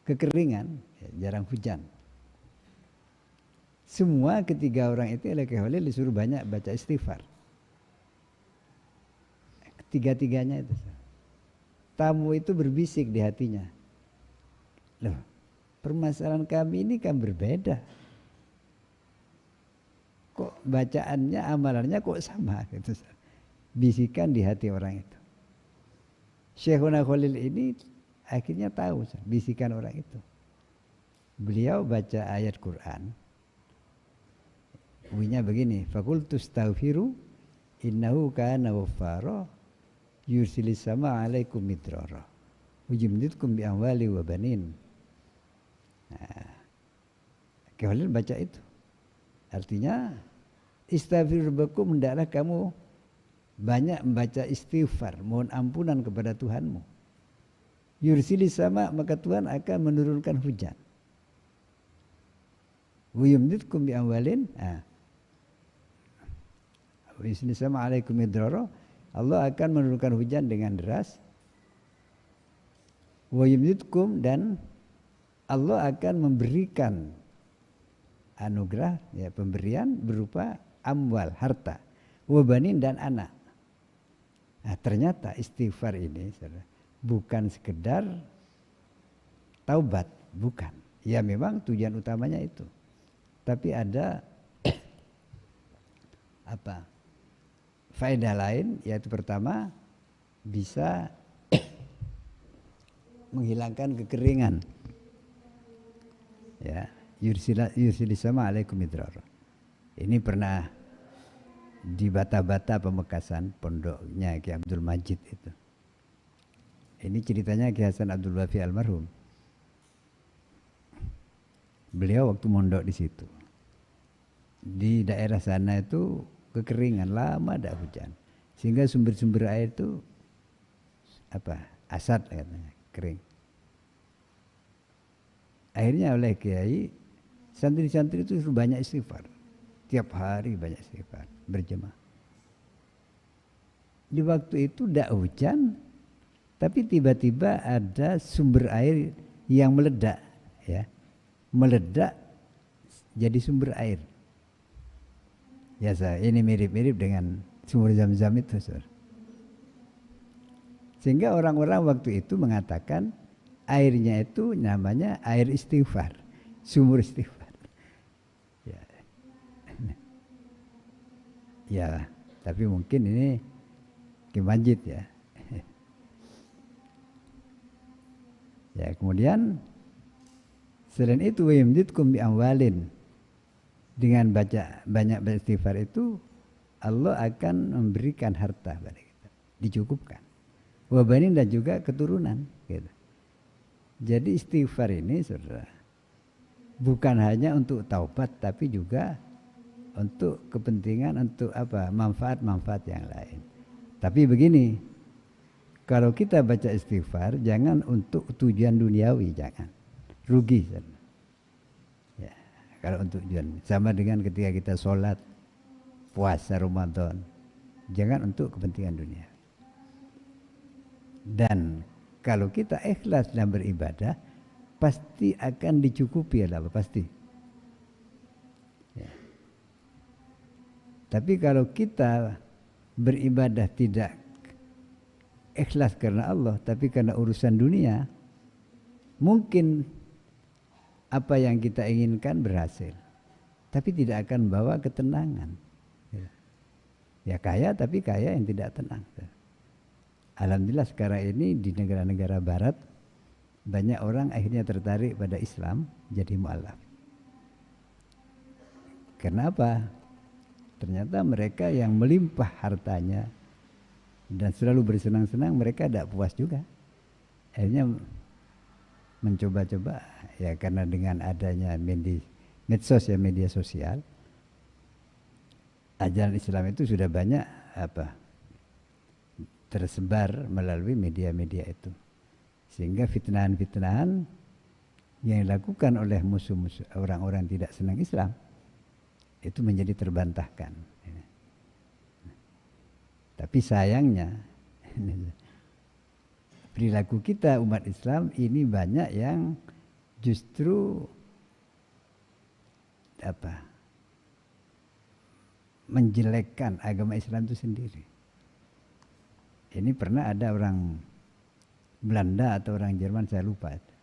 kekeringan, ya, jarang hujan. Semua ketiga orang itu oleh Khalil disuruh banyak baca istighfar. Ketiga-tiganya itu. Tamu itu berbisik di hatinya, Loh, permasalahan kami ini kan berbeda. Kok bacaannya, amalannya kok sama gitu. Bisikan di hati orang itu. Syekhuna Khalil ini akhirnya tahu bisikan orang itu. Beliau baca ayat Quran. Bunyinya begini, fakultu astaghfiru innahu kana ghaffara yursilis sama alaikum midrara wajumditkum bi amwali wa banin. Nah, Khalil baca itu. Artinya istaghfir rabbakum, hendaklah kamu banyak membaca istighfar, mohon ampunan kepada Tuhanmu. Yursilis sama, maka Tuhan akan menurunkan hujan. Wayumditkum bi amwalin. Yursilis sama alaikum midrara. Allah akan menurunkan hujan dengan deras. Wayumditkum, dan Allah akan memberikan anugerah, ya, pemberian berupa amwal, harta, wabanin, dan anak. Nah, ternyata istighfar ini bukan sekedar taubat, bukan. Ya memang tujuan utamanya itu. Tapi ada faedah lain, yaitu pertama bisa menghilangkan kekeringan. Ya, yursilis sama alaikum midrara. Ini pernah di Bata-Bata Pamekasan, pondoknya Ki Abdul Majid itu. Ini ceritanya Ki Hasan Abdul Wafi almarhum. Beliau waktu mondok di situ. Di daerah sana itu kekeringan, lama ada hujan. Sehingga sumber-sumber air itu asad katanya, kering. Akhirnya oleh kiai, santri-santri itu suruh banyak istighfar. Tiap hari banyak istighfar, berjemaah. Di waktu itu tidak hujan, tapi tiba-tiba ada sumber air yang meledak, ya, meledak jadi sumber air. Ya, ini mirip-mirip dengan sumur Zam-Zam itu, sehingga orang-orang waktu itu mengatakan airnya itu namanya air istighfar, sumur istighfar. Ya, tapi mungkin ini Ki Majid, ya. Ya, kemudian selain itu wayumditkum bi amwalin, dengan banyak beristighfar itu Allah akan memberikan harta pada kita, dicukupkan. Wabanin, dan juga keturunan, gitu. Jadi istighfar ini, saudara, bukan hanya untuk taubat, tapi juga untuk kepentingan, untuk manfaat-manfaat yang lain. Tapi begini, kalau kita baca istighfar jangan untuk tujuan duniawi, jangan, rugi. Ya, kalau untuk tujuan, sama dengan ketika kita sholat, puasa Ramadan, jangan untuk kepentingan dunia. Dan kalau kita ikhlas dalam beribadah, pasti akan dicukupi oleh Allah, pasti. Ya. Tapi kalau kita beribadah tidak ikhlas karena Allah, tapi karena urusan dunia, mungkin apa yang kita inginkan berhasil, tapi tidak akan membawa ketenangan. Ya, kaya, tapi kaya yang tidak tenang. Alhamdulillah sekarang ini di negara-negara barat banyak orang akhirnya tertarik pada Islam, jadi mu'alaf. Kenapa? Ternyata mereka yang melimpah hartanya dan selalu bersenang-senang, mereka tidak puas juga. Akhirnya mencoba-coba, ya, karena dengan adanya medsos, ya, media sosial, ajaran Islam itu sudah banyak tersebar melalui media-media itu, sehingga fitnahan-fitnahan yang dilakukan oleh musuh-musuh, orang-orang tidak senang Islam, itu menjadi terbantahkan. Tapi sayangnya perilaku kita umat Islam ini banyak yang justru menjelekkan agama Islam itu sendiri. Ini pernah ada orang Belanda atau orang Jerman, saya lupa itu.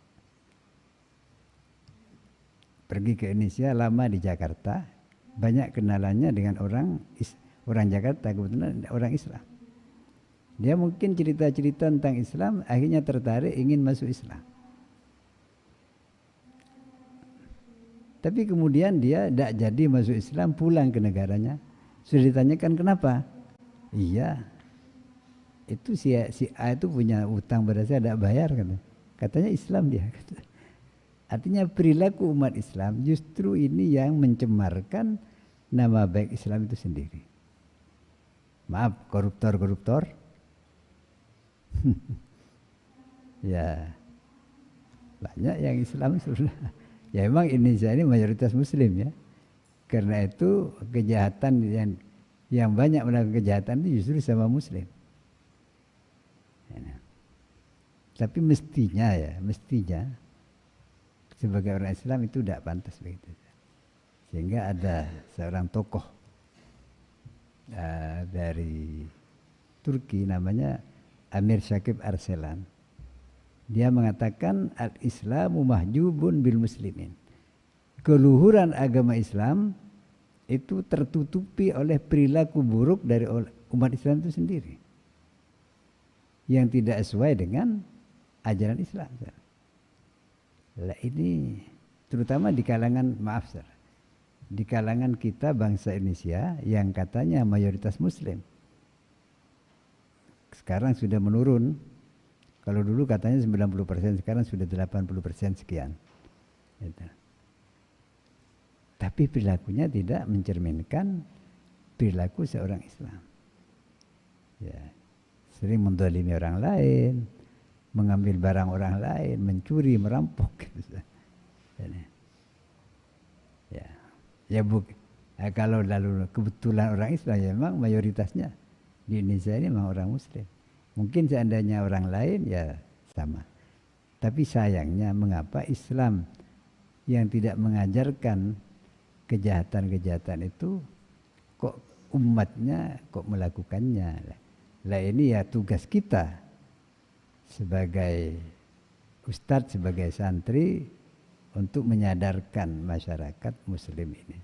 pergi ke Indonesia, lama di Jakarta, banyak kenalannya dengan orang Jakarta, kebetulan orang Islam. Dia mungkin cerita-cerita tentang Islam, akhirnya tertarik ingin masuk Islam. Tapi kemudian dia tidak jadi masuk Islam, pulang ke negaranya. Sudah ditanyakan kenapa? Iya, itu si A itu punya utang pada saya, tidak bayar, katanya Islam dia. Artinya perilaku umat Islam justru ini yang mencemarkan nama baik Islam itu sendiri. Maaf, koruptor. Ya, banyak yang Islam sudah. Ya memang Indonesia ini mayoritas Muslim ya. Karena itu kejahatan yang banyak melakukan kejahatan itu justru sama Muslim. Ya. Tapi mestinya sebagai orang Islam itu tidak pantas begitu. Sehingga ada seorang tokoh dari Turki namanya Amir Shakib Arselan. Dia mengatakan al-Islamu mahjubun bil muslimin. Keluhuran agama Islam itu tertutupi oleh perilaku buruk dari umat Islam itu sendiri. Yang tidak sesuai dengan ajaran Islam. Lah ini terutama di kalangan di kalangan kita bangsa Indonesia yang katanya mayoritas Muslim. Sekarang sudah menurun. Kalau dulu katanya 90%, sekarang sudah 80% sekian. Gitu. Tapi perilakunya tidak mencerminkan perilaku seorang Islam. Ya, sering mendolimi orang lain, mengambil barang orang lain, mencuri, merampok. Kalau lalu kebetulan orang Islam, ya memang mayoritasnya di Indonesia ini memang orang Muslim. Mungkin seandainya orang lain ya sama. Tapi sayangnya mengapa Islam yang tidak mengajarkan kejahatan-kejahatan itu kok umatnya kok melakukannya. Lah ini ya tugas kita sebagai ustadz, sebagai santri untuk menyadarkan masyarakat Muslim ini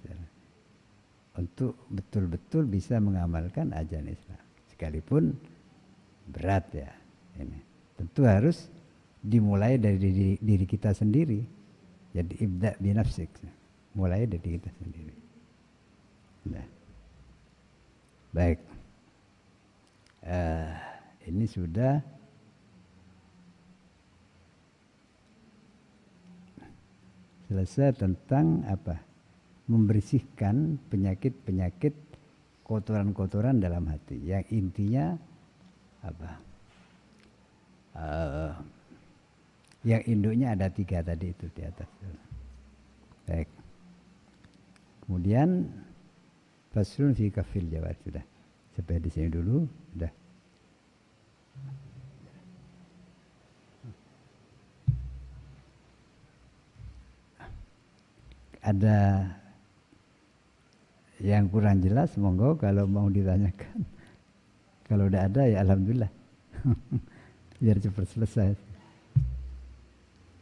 untuk betul-betul bisa mengamalkan ajaran Islam. Sekalipun berat ya ini. Tentu harus dimulai dari diri kita sendiri. Jadi ibda binafsik. Mulai dari kita sendiri. Nah. Baik. Ini sudah selesai tentang apa? Membersihkan penyakit-penyakit kotoran-kotoran dalam hati. Yang intinya apa? Yang induknya ada 3 tadi itu di atas. Baik. Kemudian faslun fi kafil jawab sudah. Sampai di sini dulu, sudah. Ada yang kurang jelas, monggo kalau mau ditanyakan. Kalau udah ada ya alhamdulillah. Biar cepat selesai.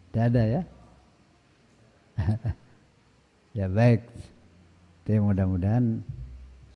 Tidak ada ya? Ya baik. Tapi mudah-mudahan